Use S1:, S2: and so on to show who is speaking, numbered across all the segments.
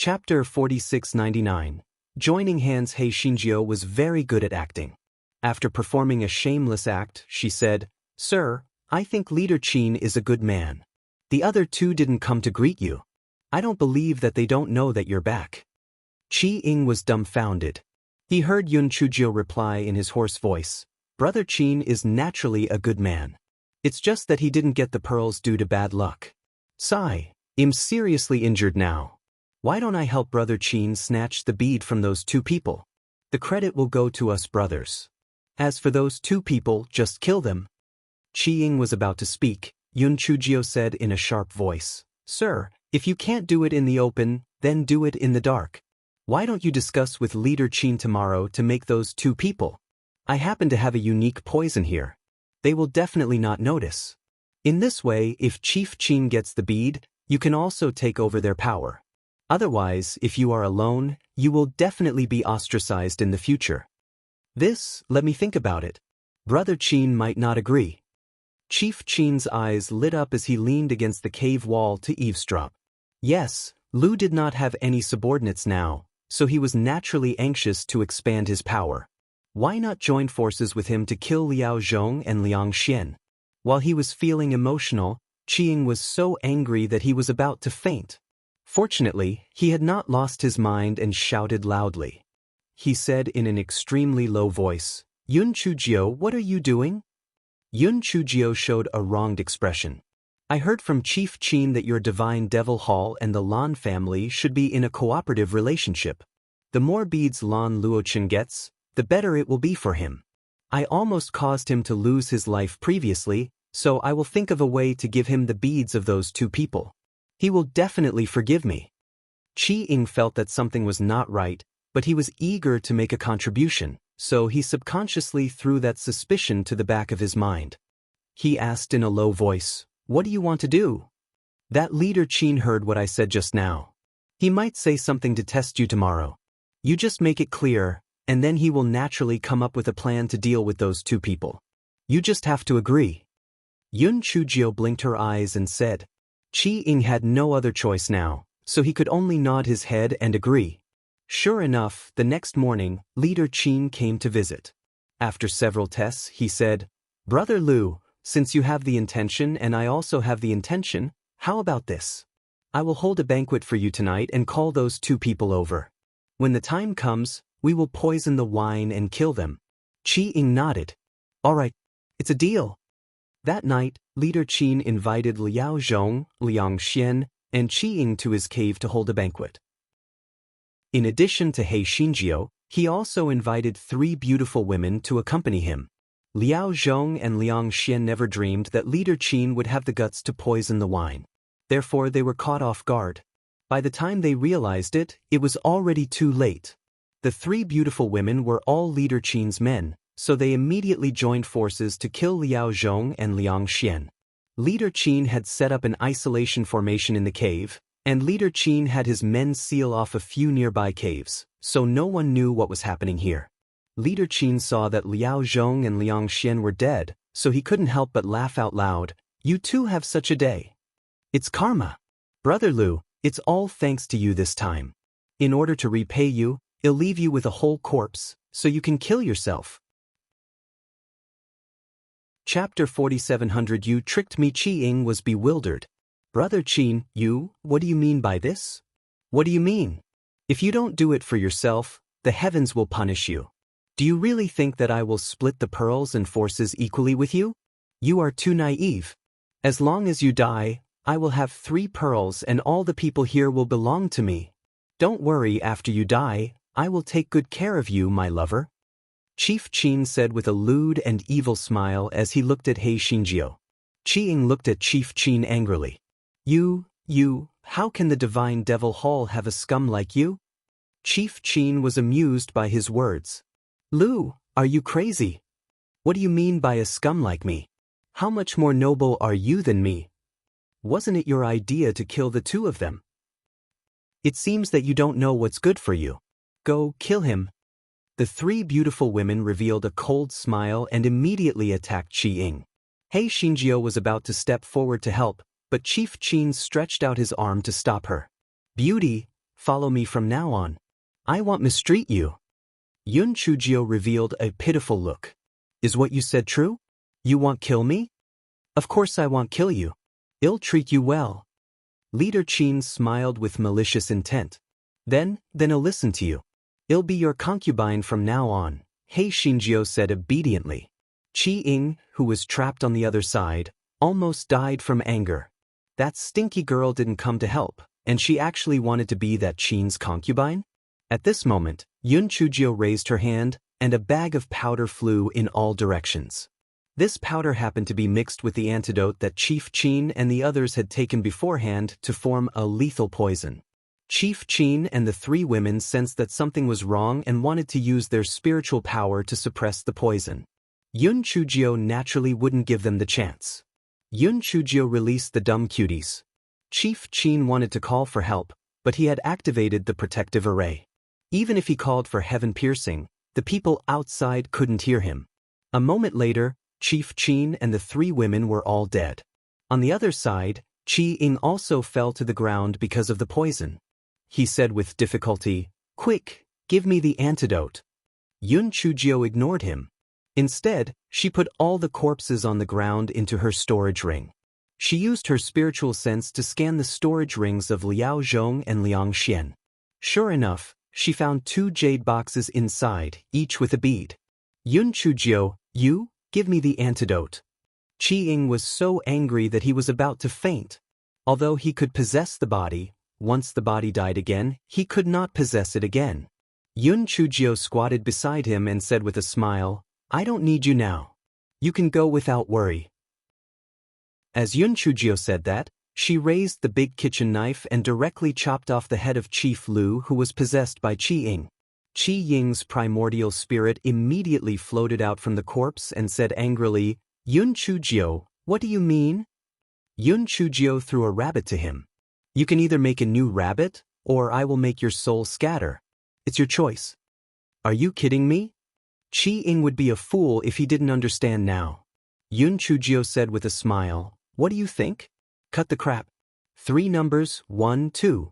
S1: Chapter 4699. Joining hands. Hei Shinjio was very good at acting. After performing a shameless act, she said, "Sir, I think Leader Qin is a good man. The other two didn't come to greet you. I don't believe that they don't know that you're back." Qi Ying was dumbfounded. He heard Yun Chujio reply in his hoarse voice, "Brother Qin is naturally a good man. It's just that he didn't get the pearls due to bad luck. Sigh, I'm seriously injured now. Why don't I help Brother Qin snatch the bead from those two people? The credit will go to us brothers. As for those two people, just kill them." Qi Ying was about to speak. Yun Chujio said in a sharp voice, "Sir, if you can't do it in the open, then do it in the dark. Why don't you discuss with Leader Qin tomorrow to make those two people? I happen to have a unique poison here. They will definitely not notice. In this way, if Chief Qin gets the bead, you can also take over their power. Otherwise, if you are alone, you will definitely be ostracized in the future. Let me think about it. Brother Qin might not agree." Chief Qin's eyes lit up as he leaned against the cave wall to eavesdrop. Yes, Lu did not have any subordinates now, so he was naturally anxious to expand his power. Why not join forces with him to kill Liao Zhong and Liang Xian? While he was feeling emotional, Qi Ying was so angry that he was about to faint. Fortunately, he had not lost his mind and shouted loudly. He said in an extremely low voice, "Yun Chujio, what are you doing?" Yun Chujio showed a wronged expression. "I heard from Chief Qin that your Divine Devil Hall and the Lan family should be in a cooperative relationship. The more beads Lan Luochen gets, the better it will be for him. I almost caused him to lose his life previously, so I will think of a way to give him the beads of those two people. He will definitely forgive me." Qi Ying felt that something was not right, but he was eager to make a contribution, so he subconsciously threw that suspicion to the back of his mind. He asked in a low voice, "What do you want to do?" "That Leader Qin heard what I said just now. He might say something to test you tomorrow. You just make it clear, and then he will naturally come up with a plan to deal with those two people. You just have to agree." Yun Chujio blinked her eyes and said. Qi Ying had no other choice now, so he could only nod his head and agree. Sure enough, the next morning, Leader Qin came to visit. After several tests, he said, "Brother Lu, since you have the intention and I also have the intention, how about this? I will hold a banquet for you tonight and call those two people over. When the time comes, we will poison the wine and kill them." Qi Ying nodded. "All right, it's a deal." That night, Leader Qin invited Liao Zhong, Liang Xian, and Qi Ying to his cave to hold a banquet. In addition to Hei Shinjio, he also invited 3 beautiful women to accompany him. Liao Zhong and Liang Xian never dreamed that Leader Qin would have the guts to poison the wine. Therefore, they were caught off guard. By the time they realized it, it was already too late. The 3 beautiful women were all Leader Qin's men, so they immediately joined forces to kill Liao Zhong and Liang Xian. Leader Qin had set up an isolation formation in the cave, and Leader Qin had his men seal off a few nearby caves, so no one knew what was happening here. Leader Qin saw that Liao Zhong and Liang Xian were dead, so he couldn't help but laugh out loud. "You two have such a day. It's karma. Brother Lu, it's all thanks to you this time. In order to repay you, I'll leave you with a whole corpse, so you can kill yourself." Chapter 4700. You tricked me. Qi Ying was bewildered. "Brother Qin, what do you mean by this? What do you mean? If you don't do it for yourself, the heavens will punish you. Do you really think that I will split the pearls and forces equally with you? You are too naive. As long as you die, I will have 3 pearls and all the people here will belong to me. Don't worry, after you die, I will take good care of you, my lover." Chief Qin said with a lewd and evil smile as he looked at Hei Shinjio. Qi Ying looked at Chief Qin angrily. How can the Divine Devil Hall have a scum like you?" Chief Qin was amused by his words. "Lu, are you crazy? What do you mean by a scum like me? How much more noble are you than me? Wasn't it your idea to kill the 2 of them? It seems that you don't know what's good for you. Go, kill him." The 3 beautiful women revealed a cold smile and immediately attacked Qi Ying. Hei Shinjio was about to step forward to help, but Chief Qin stretched out his arm to stop her. "Beauty, follow me from now on. I won't mistreat you. Yun Chujio revealed a pitiful look. Is what you said true? You won't kill me? Of course I won't kill you. I'll treat you well. Leader Qin smiled with malicious intent. Then I'll listen to you. I'll be your concubine from now on, He Xinjiao said obediently. Qi Ying, who was trapped on the other side, almost died from anger. That stinky girl didn't come to help, and she actually wanted to be that Qin's concubine? At this moment, Yun Chujio raised her hand, and a bag of powder flew in all directions. This powder happened to be mixed with the antidote that Chief Qin and the others had taken beforehand to form a lethal poison. Chief Qin and the three women sensed that something was wrong and wanted to use their spiritual power to suppress the poison. Yun Chujio naturally wouldn't give them the chance. Yun Chujio released the dumb cuties. Chief Qin wanted to call for help, but he had activated the protective array. Even if he called for heaven-piercing, the people outside couldn't hear him. A moment later, Chief Qin and the three women were all dead. On the other side, Qi Ying also fell to the ground because of the poison. He said with difficulty, "Quick, give me the antidote." Yun Chujio ignored him. Instead, she put all the corpses on the ground into her storage ring. She used her spiritual sense to scan the storage rings of Liao Zhong and Liang Xian. Sure enough, she found 2 jade boxes inside, each with a bead. Yun Chujio, you, give me the antidote. Qi Ying was so angry that he was about to faint. Although he could possess the body, once the body died again, he could not possess it again. Yun Chujio squatted beside him and said with a smile, I don't need you now. You can go without worry. As Yun Chujio said that, she raised the big kitchen knife and directly chopped off the head of Chief Lu, who was possessed by Qi Ying. Qi Ying's primordial spirit immediately floated out from the corpse and said angrily, Yun Chujio, what do you mean? Yun Chujio threw a rabbit to him. You can either make a new rabbit, or I will make your soul scatter. It's your choice. Are you kidding me? Qi Ying would be a fool if he didn't understand now. Yun Chujio said with a smile, what do you think? Cut the crap. 3 numbers, 1, 2.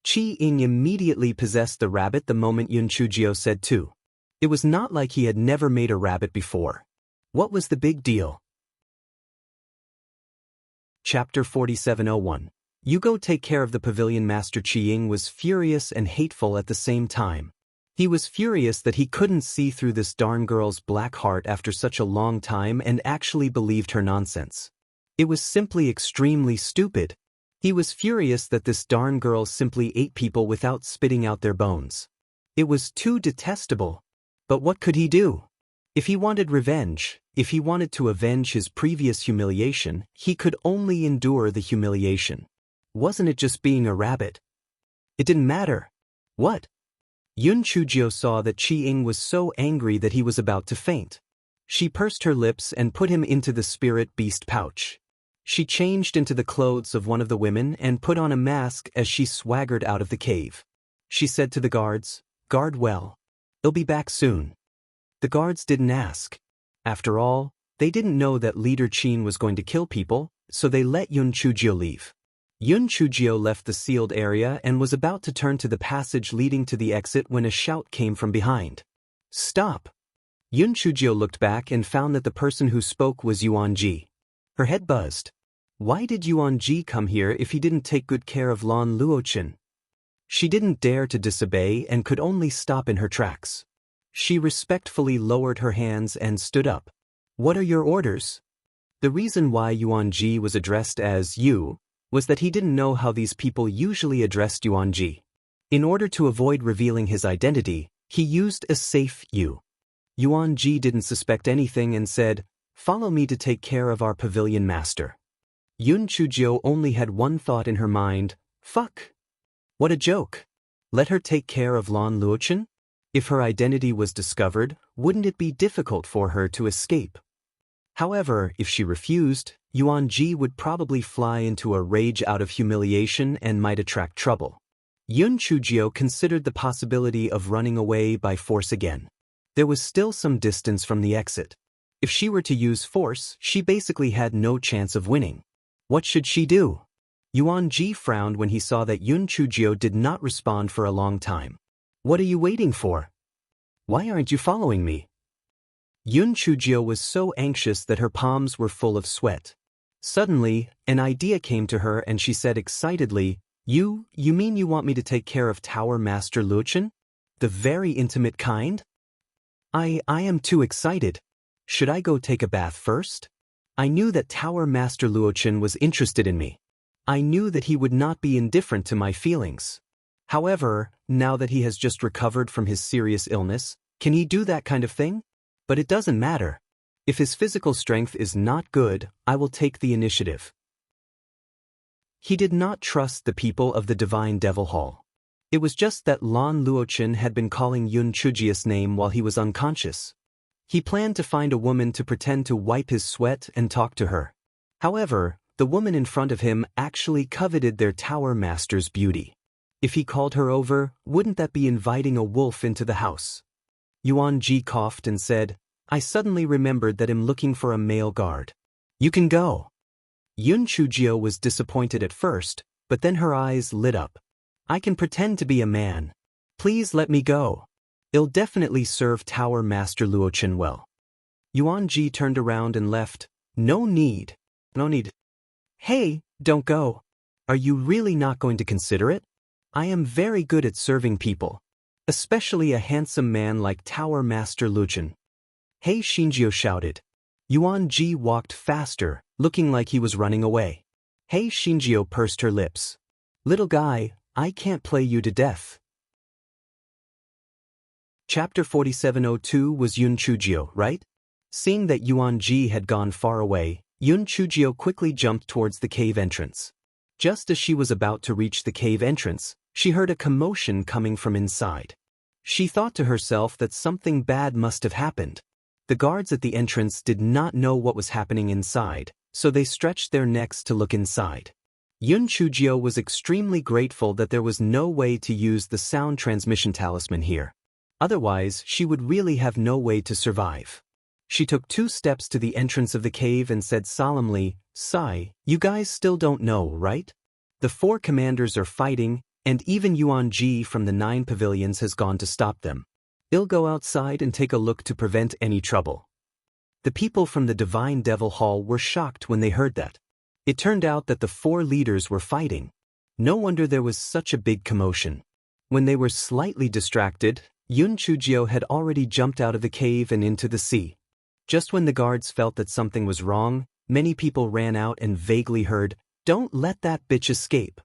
S1: Qi Ying immediately possessed the rabbit the moment Yun Chujio said 2. It was not like he had never made a rabbit before. What was the big deal? Chapter 4701. You go take care of the pavilion. Master Qi Ying was furious and hateful at the same time. He was furious that he couldn't see through this darn girl's black heart after such a long time and actually believed her nonsense. It was simply extremely stupid. He was furious that this darn girl simply ate people without spitting out their bones. It was too detestable. But what could he do? If he wanted revenge, if he wanted to avenge his previous humiliation, he could only endure the humiliation. Wasn't it just being a rabbit? It didn't matter. What? Yun Chujio saw that Qi Ying was so angry that he was about to faint. She pursed her lips and put him into the spirit beast pouch. She changed into the clothes of one of the women and put on a mask as she swaggered out of the cave. She said to the guards, Guard well. I'll be back soon. The guards didn't ask. After all, they didn't know that Leader Qin was going to kill people, so they let Yun Chujio leave. Yun Chujio left the sealed area and was about to turn to the passage leading to the exit when a shout came from behind. Stop! Yun Chujio looked back and found that the person who spoke was Yuan Ji. Her head buzzed. Why did Yuan Ji come here if he didn't take good care of Lan Luochen? She didn't dare to disobey and could only stop in her tracks. She respectfully lowered her hands and stood up. What are your orders? The reason why Yuan Ji was addressed as you was that he didn't know how these people usually addressed Yuan Ji. In order to avoid revealing his identity, he used a safe you. Yuan Ji didn't suspect anything and said, Follow me to take care of our pavilion master. Yun Chujio only had one thought in her mind, fuck. What a joke. Let her take care of Lan Luochen? If her identity was discovered, wouldn't it be difficult for her to escape? However, if she refused, Yuan Ji would probably fly into a rage out of humiliation and might attract trouble. Yun Chujio considered the possibility of running away by force again. There was still some distance from the exit. If she were to use force, she basically had no chance of winning. What should she do? Yuan Ji frowned when he saw that Yun Chujio did not respond for a long time. What are you waiting for? Why aren't you following me? Yun Chujio was so anxious that her palms were full of sweat. Suddenly, an idea came to her and she said excitedly, You mean you want me to take care of Tower Master Luochen? The very intimate kind? I am too excited. Should I go take a bath first? I knew that Tower Master Luochen was interested in me. I knew that he would not be indifferent to my feelings. However, now that he has just recovered from his serious illness, can he do that kind of thing? But it doesn't matter. If his physical strength is not good, I will take the initiative. He did not trust the people of the Divine Devil Hall. It was just that Lan Luochen had been calling Yun Chujio's name while he was unconscious. He planned to find a woman to pretend to wipe his sweat and talk to her. However, the woman in front of him actually coveted their Tower Master's beauty. If he called her over, wouldn't that be inviting a wolf into the house? Yuan Ji coughed and said, I suddenly remembered that I'm looking for a male guard. You can go. Yun Chujio was disappointed at first, but then her eyes lit up. I can pretend to be a man. Please let me go. It'll definitely serve Tower Master Luochen well. Yuan Ji turned around and left. No need. No need. Hey, don't go. Are you really not going to consider it? I am very good at serving people. Especially a handsome man like Tower Master Luochen. Hey, Shinjio shouted. Yuan Ji walked faster, looking like he was running away. Hey, Shinjio pursed her lips. Little guy, I can't play you to death. Chapter 4702 was Yun Chujio, right? Seeing that Yuan Ji had gone far away, Yun Chujio quickly jumped towards the cave entrance. Just as she was about to reach the cave entrance, she heard a commotion coming from inside. She thought to herself that something bad must have happened. The guards at the entrance did not know what was happening inside, so they stretched their necks to look inside. Yun Chujio was extremely grateful that there was no way to use the sound transmission talisman here. Otherwise, she would really have no way to survive. She took 2 steps to the entrance of the cave and said solemnly, Sai, you guys still don't know, right? The 4 commanders are fighting, and even Yuan Ji from the 9 pavilions has gone to stop them. I'll go outside and take a look to prevent any trouble. The people from the Divine Devil Hall were shocked when they heard that. It turned out that the 4 leaders were fighting. No wonder there was such a big commotion. When they were slightly distracted, Yun Chujio had already jumped out of the cave and into the sea. Just when the guards felt that something was wrong, many people ran out and vaguely heard, Don't let that bitch escape.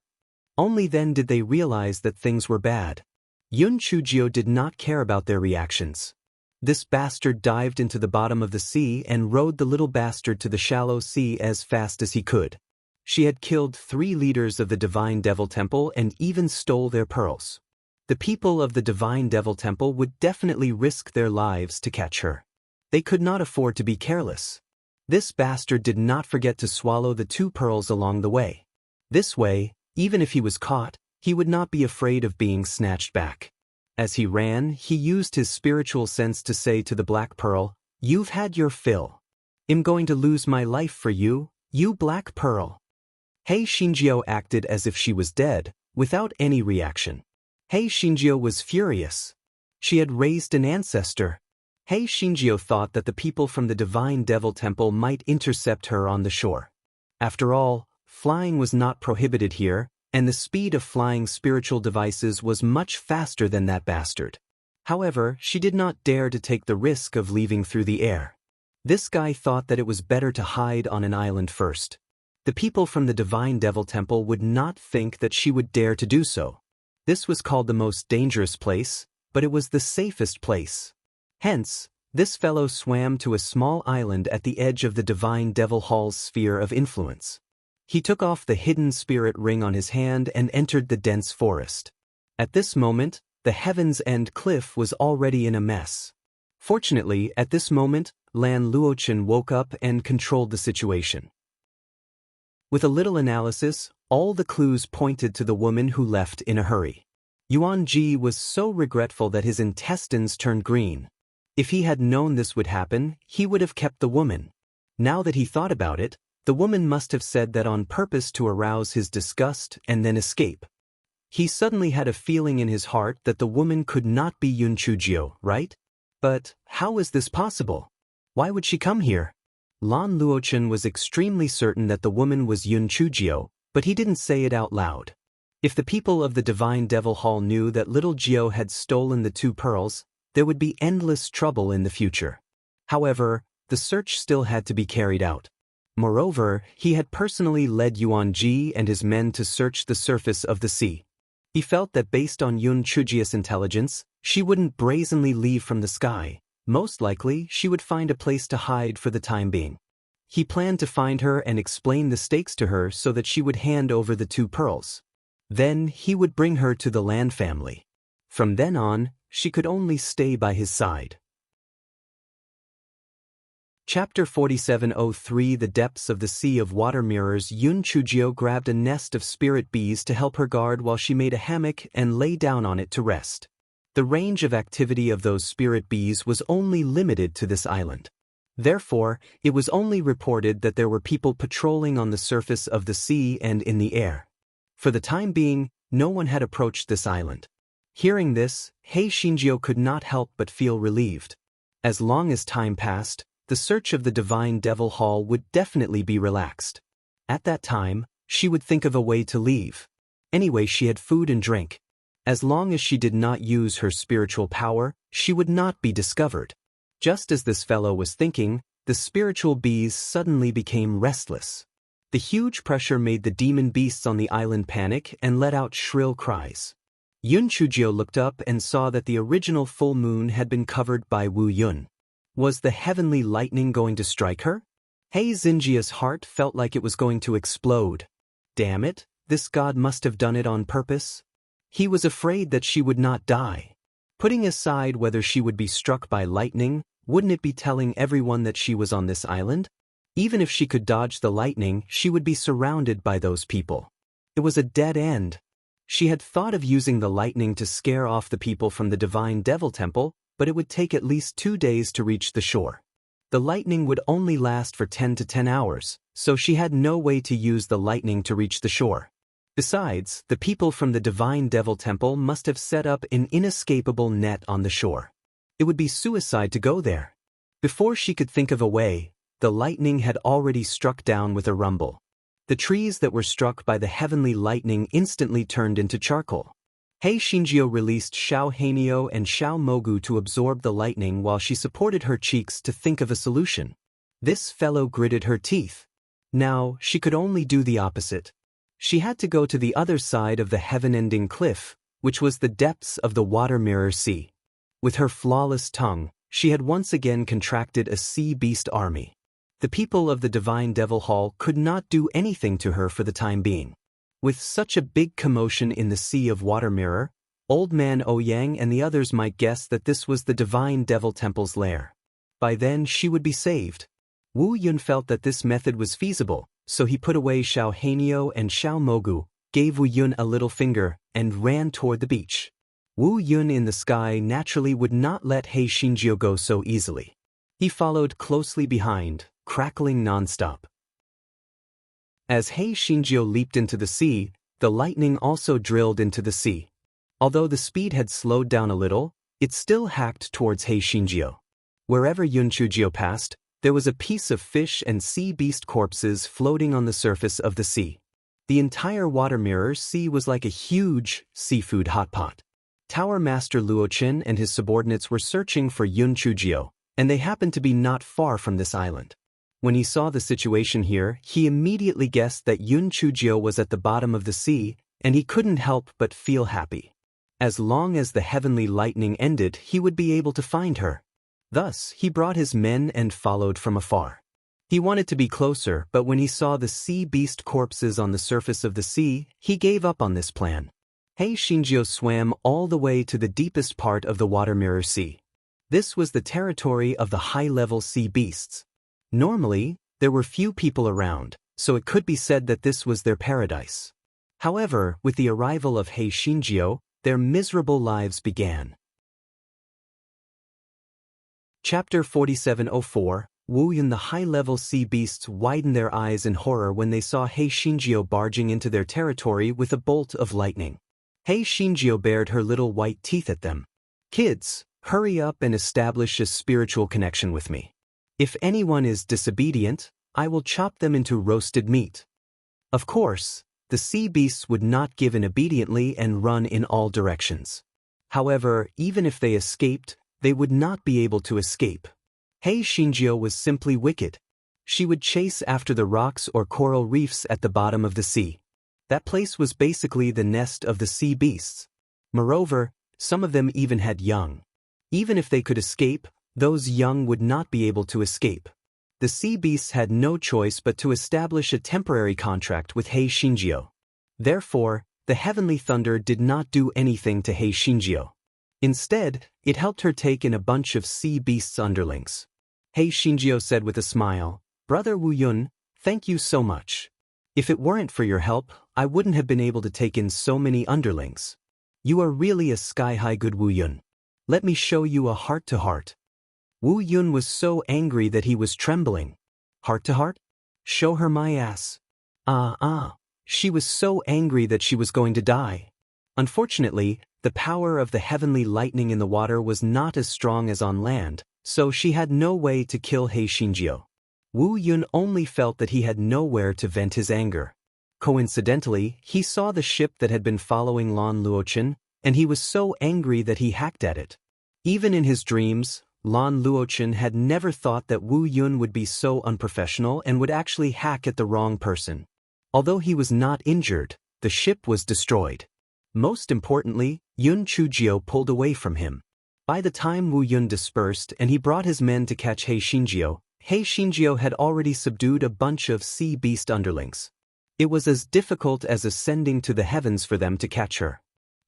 S1: Only then did they realize that things were bad. Yun Chujio did not care about their reactions. This bastard dived into the bottom of the sea and rowed the little bastard to the shallow sea as fast as he could. She had killed 3 leaders of the Divine Devil Temple and even stole their pearls. The people of the Divine Devil Temple would definitely risk their lives to catch her. They could not afford to be careless. This bastard did not forget to swallow the 2 pearls along the way. This way, even if he was caught, he would not be afraid of being snatched back. As he ran, he used his spiritual sense to say to the Black Pearl, You've had your fill. I'm going to lose my life for you, you Black Pearl. Hei Shinjio acted as if she was dead, without any reaction. Hei Shinjio was furious. She had raised an ancestor. Hei Shinjio thought that the people from the Divine Devil Temple might intercept her on the shore. After all, flying was not prohibited here, and the speed of flying spiritual devices was much faster than that bastard. However, she did not dare to take the risk of leaving through the air. This guy thought that it was better to hide on an island first. The people from the Divine Devil Temple would not think that she would dare to do so. This was called the most dangerous place, but it was the safest place. Hence, this fellow swam to a small island at the edge of the Divine Devil Hall's sphere of influence. He took off the hidden spirit ring on his hand and entered the dense forest. At this moment, the Heaven's End cliff was already in a mess. Fortunately, at this moment, Lan Luochen woke up and controlled the situation. With a little analysis, all the clues pointed to the woman who left in a hurry. Yuan Ji was so regretful that his intestines turned green. If he had known this would happen, he would have kept the woman. Now that he thought about it, The woman must have said that on purpose to arouse his disgust and then escape. He suddenly had a feeling in his heart that the woman could not be Yun Chujio, right? But how is this possible? Why would she come here? Lan Luochen was extremely certain that the woman was Yun Chujio, but he didn't say it out loud. If the people of the Divine Devil Hall knew that little Jiao had stolen the 2 pearls, there would be endless trouble in the future. However, the search still had to be carried out. Moreover, he had personally led Yuan Ji and his men to search the surface of the sea. He felt that based on Yun Chujio's intelligence, she wouldn't brazenly leave from the sky. Most likely, she would find a place to hide for the time being. He planned to find her and explain the stakes to her so that she would hand over the 2 pearls. Then he would bring her to the Lan family. From then on, she could only stay by his side. Chapter 4703 The Depths of the Sea of Water Mirrors. Yun Chujio grabbed a nest of spirit bees to help her guard while she made a hammock and lay down on it to rest. The range of activity of those spirit bees was only limited to this island. Therefore, it was only reported that there were people patrolling on the surface of the sea and in the air. For the time being, no one had approached this island. Hearing this, Hei Shinjio could not help but feel relieved. As long as time passed, the search of the Divine Devil Hall would definitely be relaxed. At that time, she would think of a way to leave. Anyway, she had food and drink. As long as she did not use her spiritual power, she would not be discovered. Just as this fellow was thinking, the spiritual bees suddenly became restless. The huge pressure made the demon beasts on the island panic and let out shrill cries. Yun Chujio looked up and saw that the original full moon had been covered by Wu Yun. Was the heavenly lightning going to strike her? Hei Xinjia's heart felt like it was going to explode. Damn it, this god must have done it on purpose. He was afraid that she would not die. Putting aside whether she would be struck by lightning, wouldn't it be telling everyone that she was on this island? Even if she could dodge the lightning, she would be surrounded by those people. It was a dead end. She had thought of using the lightning to scare off the people from the Divine Devil Temple, but it would take at least 2 days to reach the shore. The lightning would only last for 10 to 10 hours, so she had no way to use the lightning to reach the shore. Besides, the people from the Divine Devil Temple must have set up an inescapable net on the shore. It would be suicide to go there. Before she could think of a way, the lightning had already struck down with a rumble. The trees that were struck by the heavenly lightning instantly turned into charcoal. Hei Shinjio released Xiao Hanio and Xiao Mogu to absorb the lightning while she supported her cheeks to think of a solution. This fellow gritted her teeth. Now, she could only do the opposite. She had to go to the other side of the heaven-ending cliff, which was the depths of the water mirror sea. With her flawless tongue, she had once again contracted a sea beast army. The people of the Divine Devil Hall could not do anything to her for the time being. With such a big commotion in the Sea of Water Mirror, Old Man Ouyang and the others might guess that this was the Divine Devil Temple's lair. By then she would be saved. Wu Yun felt that this method was feasible, so he put away Xiao Hanio and Xiao Mogu, gave Wu Yun a little finger, and ran toward the beach. Wu Yun in the sky naturally would not let Hei Shinjio go so easily. He followed closely behind, crackling non-stop. As Hei Shinjio leaped into the sea, the lightning also drilled into the sea. Although the speed had slowed down a little, it still hacked towards Hei Shinjio. Wherever Yun Chujio passed, there was a piece of fish and sea beast corpses floating on the surface of the sea. The entire water mirror sea was like a huge seafood hot pot. Tower Master Luochen and his subordinates were searching for Yun Chujio, and they happened to be not far from this island. When he saw the situation here, he immediately guessed that Yun Chujio was at the bottom of the sea, and he couldn't help but feel happy. As long as the heavenly lightning ended, he would be able to find her. Thus, he brought his men and followed from afar. He wanted to be closer, but when he saw the sea beast corpses on the surface of the sea, he gave up on this plan. Hei Shinjio swam all the way to the deepest part of the water mirror sea. This was the territory of the high-level sea beasts. Normally, there were few people around, so it could be said that this was their paradise. However, with the arrival of Hei Shinjio, their miserable lives began. Chapter 4704, Wu Yun, the high-level sea beasts widened their eyes in horror when they saw Hei Shinjio barging into their territory with a bolt of lightning. Hei Shinjio bared her little white teeth at them. "Kids, hurry up and establish a spiritual connection with me. If anyone is disobedient, I will chop them into roasted meat." Of course, the sea beasts would not give in obediently and run in all directions. However, even if they escaped, they would not be able to escape. Hei Shinjio was simply wicked. She would chase after the rocks or coral reefs at the bottom of the sea. That place was basically the nest of the sea beasts. Moreover, some of them even had young. Even if they could escape, those young would not be able to escape. The sea beasts had no choice but to establish a temporary contract with Hei Shinjio. Therefore, the heavenly thunder did not do anything to Hei Shinjio. Instead, it helped her take in a bunch of sea beasts' underlings. Hei Shinjio said with a smile, "Brother Wu Yun, thank you so much. If it weren't for your help, I wouldn't have been able to take in so many underlings. You are really a sky-high good Wu Yun. Let me show you a heart-to-heart." Wu Yun was so angry that he was trembling. Heart-to-heart? Show her my ass. She was so angry that she was going to die. Unfortunately, the power of the heavenly lightning in the water was not as strong as on land, so she had no way to kill Hei Shinjio. Wu Yun only felt that he had nowhere to vent his anger. Coincidentally, he saw the ship that had been following Lan Luochen, and he was so angry that he hacked at it. Even in his dreams, Lan Luochen had never thought that Wu Yun would be so unprofessional and would actually hack at the wrong person. Although he was not injured, the ship was destroyed. Most importantly, Yun Chujio pulled away from him. By the time Wu Yun dispersed and he brought his men to catch Hei Shinjio had already subdued a bunch of sea beast underlings. It was as difficult as ascending to the heavens for them to catch her.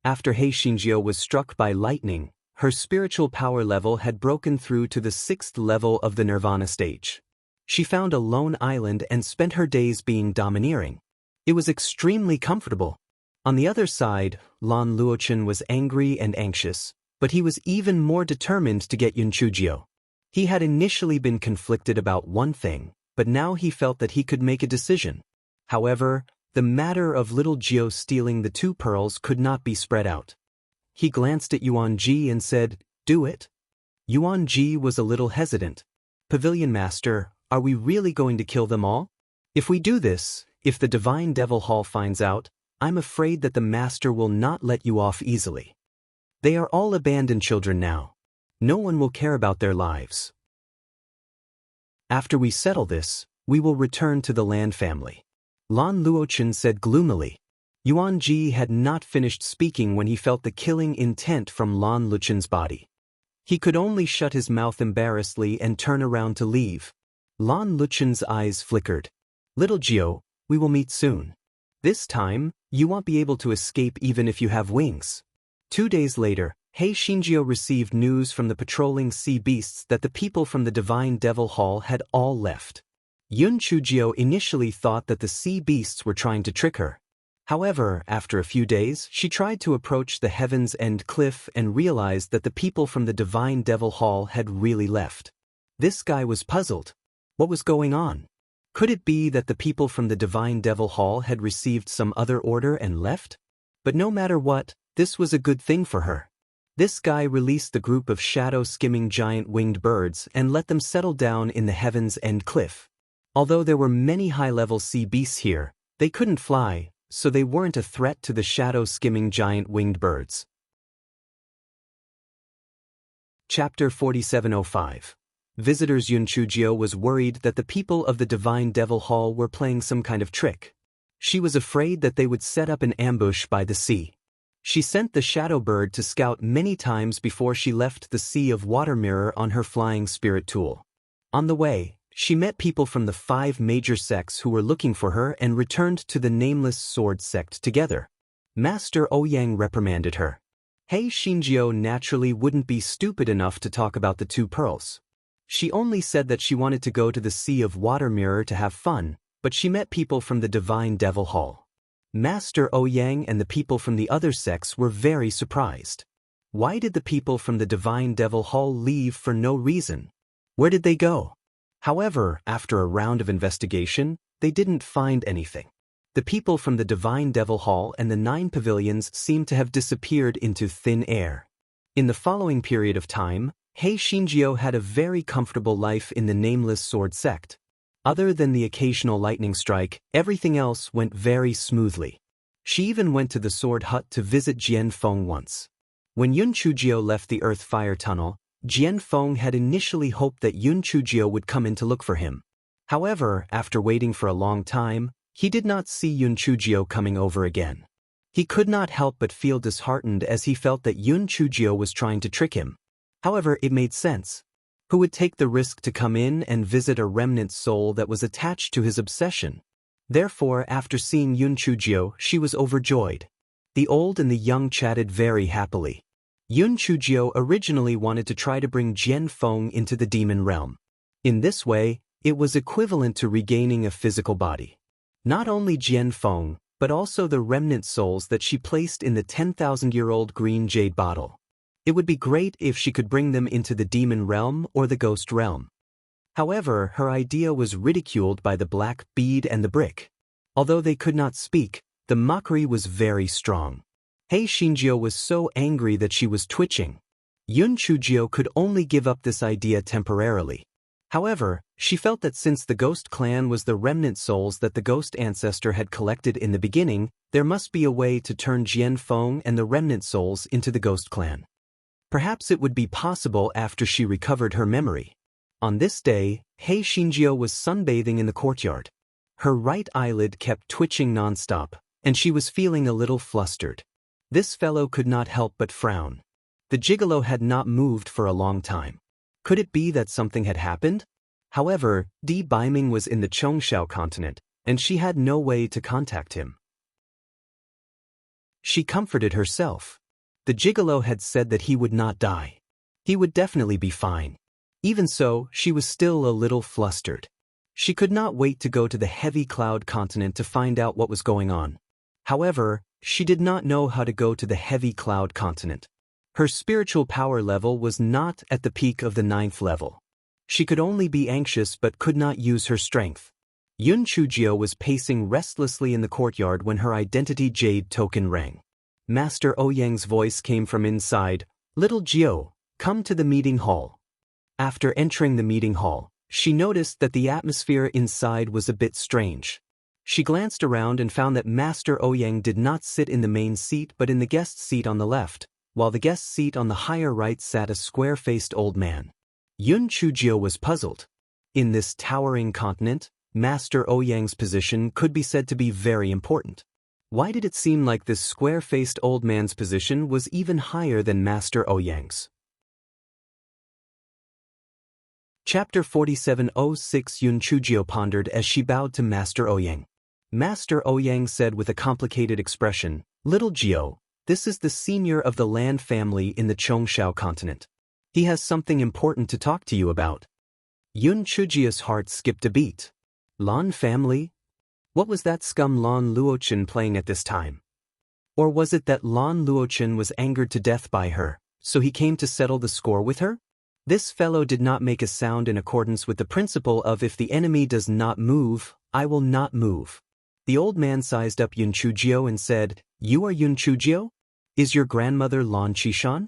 S1: After Hei Shinjio was struck by lightning, her spiritual power level had broken through to the 6th level of the Nirvana stage. She found a lone island and spent her days being domineering. It was extremely comfortable. On the other side, Lan Luochen was angry and anxious, but he was even more determined to get Yun Chujio. He had initially been conflicted about one thing, but now he felt that he could make a decision. However, the matter of little Jio stealing the 2 pearls could not be spread out. He glanced at Yuan Ji and said, "Do it." Yuan Ji was a little hesitant. "Pavilion Master, are we really going to kill them all? If we do this, if the Divine Devil Hall finds out, I'm afraid that the Master will not let you off easily. They are all abandoned children now. No one will care about their lives. After we settle this, we will return to the Land family," Lan Luochen said gloomily. Yuan Ji had not finished speaking when he felt the killing intent from Lan Luochen's body. He could only shut his mouth embarrassedly and turn around to leave. Lan Luochen's eyes flickered. "Little Jio, we will meet soon. This time, you won't be able to escape even if you have wings." 2 days later, Hei Shinjio received news from the patrolling sea beasts that the people from the Divine Devil Hall had all left. Yun Chujio initially thought that the sea beasts were trying to trick her. However, after a few days, she tried to approach the Heaven's End cliff and realized that the people from the Divine Devil Hall had really left. This guy was puzzled. What was going on? Could it be that the people from the Divine Devil Hall had received some other order and left? But no matter what, this was a good thing for her. This guy released the group of shadow-skimming giant winged birds and let them settle down in the Heaven's End cliff. Although there were many high-level sea beasts here, they couldn't fly, so they weren't a threat to the shadow-skimming giant winged birds. Chapter 4705. Visitors. Yun Chujio was worried that the people of the Divine Devil Hall were playing some kind of trick. She was afraid that they would set up an ambush by the sea. She sent the shadow bird to scout many times before she left the Sea of Water Mirror on her flying spirit tool. On the way, she met people from the 5 major sects who were looking for her and returned to the Nameless Sword sect together. Master Ouyang reprimanded her. Hei Shinjio naturally wouldn't be stupid enough to talk about the 2 pearls. She only said that she wanted to go to the Sea of Water Mirror to have fun, but she met people from the Divine Devil Hall. Master Ouyang and the people from the other sects were very surprised. Why did the people from the Divine Devil Hall leave for no reason? Where did they go? However, after a round of investigation, they didn't find anything. The people from the Divine Devil Hall and the 9 pavilions seemed to have disappeared into thin air. In the following period of time, Hei Shinjio had a very comfortable life in the nameless sword sect. Other than the occasional lightning strike, everything else went very smoothly. She even went to the sword hut to visit Jian Feng once. When Yun Chujio left the Earth Fire Tunnel, Jian Feng had initially hoped that Yun Chujio would come in to look for him. However, after waiting for a long time, he did not see Yun Chujio coming over again. He could not help but feel disheartened as he felt that Yun Chujio was trying to trick him. However, it made sense. Who would take the risk to come in and visit a remnant soul that was attached to his obsession? Therefore, after seeing Yun Chujio, she was overjoyed. The old and the young chatted very happily. Yun Chujio originally wanted to try to bring Jian Feng into the demon realm. In this way, it was equivalent to regaining a physical body. Not only Jian Feng, but also the remnant souls that she placed in the 10,000-year-old green jade bottle. It would be great if she could bring them into the demon realm or the ghost realm. However, her idea was ridiculed by the black bead and the brick. Although they could not speak, the mockery was very strong. Hei Shinjio was so angry that she was twitching. Yun Chujio could only give up this idea temporarily. However, she felt that since the ghost clan was the remnant souls that the ghost ancestor had collected in the beginning, there must be a way to turn Jian Feng and the remnant souls into the ghost clan. Perhaps it would be possible after she recovered her memory. On this day, Hei Shinjio was sunbathing in the courtyard. Her right eyelid kept twitching nonstop, and she was feeling a little flustered. This fellow could not help but frown. The gigolo had not moved for a long time. Could it be that something had happened? However, Di Baiming was in the Chongshao continent, and she had no way to contact him. She comforted herself. The gigolo had said that he would not die. He would definitely be fine. Even so, she was still a little flustered. She could not wait to go to the Heavy Cloud continent to find out what was going on. However, she did not know how to go to the Heavy Cloud continent. Her spiritual power level was not at the peak of the 9th level. She could only be anxious but could not use her strength. Yun Chujio was pacing restlessly in the courtyard when her identity jade token rang. Master Ouyang's voice came from inside. "Little Jio, come to the meeting hall." After entering the meeting hall, she noticed that the atmosphere inside was a bit strange. She glanced around and found that Master Ouyang did not sit in the main seat but in the guest seat on the left, while the guest seat on the higher right sat a square-faced old man. Yun Chujio was puzzled. In this towering continent, Master Ouyang's position could be said to be very important. Why did it seem like this square-faced old man's position was even higher than Master Ouyang's? Chapter 4706 Yun Chujio pondered as she bowed to Master Ouyang. Master Ouyang said with a complicated expression, "Little Jio, this is the senior of the Lan family in the Chongshao continent. He has something important to talk to you about." Yun Chujio's heart skipped a beat. Lan family? What was that scum Lan Luochen playing at this time? Or was it that Lan Luochen was angered to death by her, so he came to settle the score with her? This fellow did not make a sound in accordance with the principle of if the enemy does not move, I will not move. The old man sized up Yun Chujio and said, "You are Yun Chujio? Is your grandmother Lan Qishan?"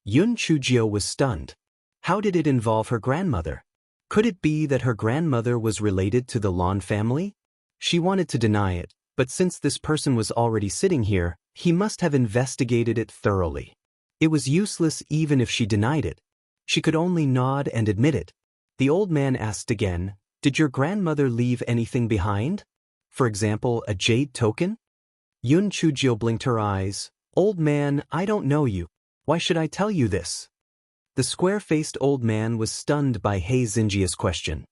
S1: Yun Chujio was stunned. How did it involve her grandmother? Could it be that her grandmother was related to the Lan family? She wanted to deny it, but since this person was already sitting here, he must have investigated it thoroughly. It was useless even if she denied it. She could only nod and admit it. The old man asked again, "Did your grandmother leave anything behind? For example, a jade token?" Yun Chujio blinked her eyes. "Old man, I don't know you. Why should I tell you this?" The square-faced old man was stunned by Hei Xinjia's question.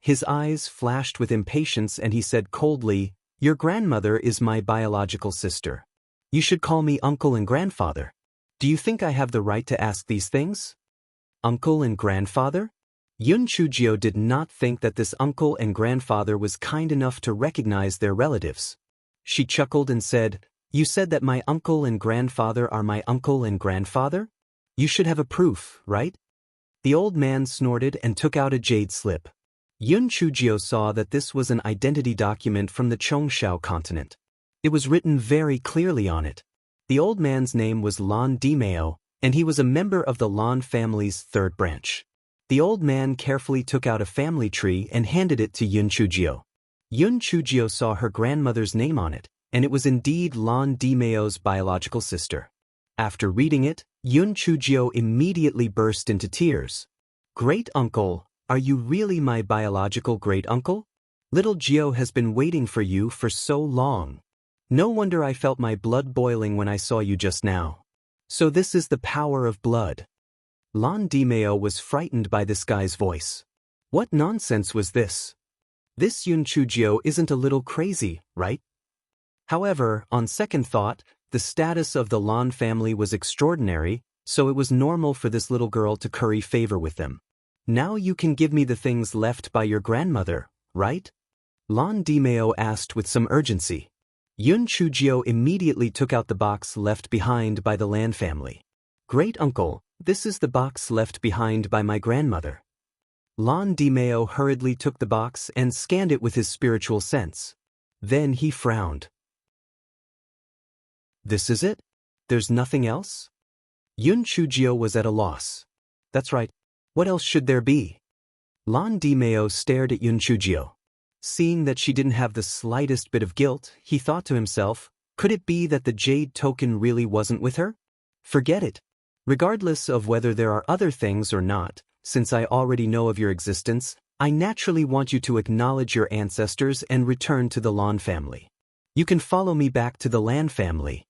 S1: His eyes flashed with impatience and he said coldly, "Your grandmother is my biological sister. You should call me uncle and grandfather. Do you think I have the right to ask these things?" Uncle and grandfather? Yun Chujio did not think that this uncle and grandfather was kind enough to recognize their relatives. She chuckled and said, "You said that my uncle and grandfather are my uncle and grandfather? You should have a proof, right?" The old man snorted and took out a jade slip. Yun Chujio saw that this was an identity document from the Chongshao continent. It was written very clearly on it. The old man's name was Lan Dimeo, and he was a member of the Lan family's third branch. The old man carefully took out a family tree and handed it to Yun Chujio. Yun Chujio saw her grandmother's name on it, and it was indeed Lan Dimeo's biological sister. After reading it, Yun Chujio immediately burst into tears. "Great uncle, are you really my biological great uncle? Little Gio has been waiting for you for so long. No wonder I felt my blood boiling when I saw you just now. So this is the power of blood." Lan Dimeo was frightened by this guy's voice. What nonsense was this? This Yun Chujio isn't a little crazy, right? However, on second thought, the status of the Lan family was extraordinary, so it was normal for this little girl to curry favor with them. "Now you can give me the things left by your grandmother, right?" Lan Dimeo asked with some urgency. Yun Chujio immediately took out the box left behind by the Lan family. "Great uncle, this is the box left behind by my grandmother." Lan Dimeo hurriedly took the box and scanned it with his spiritual sense. Then he frowned. "This is it? There's nothing else?" Yun Chujio was at a loss. "That's right. What else should there be?" Lan Dimeo stared at Yun Chujio. Seeing that she didn't have the slightest bit of guilt, he thought to himself, could it be that the jade token really wasn't with her? Forget it. Regardless of whether there are other things or not, since I already know of your existence, I naturally want you to acknowledge your ancestors and return to the Lan family. You can follow me back to the Lan family."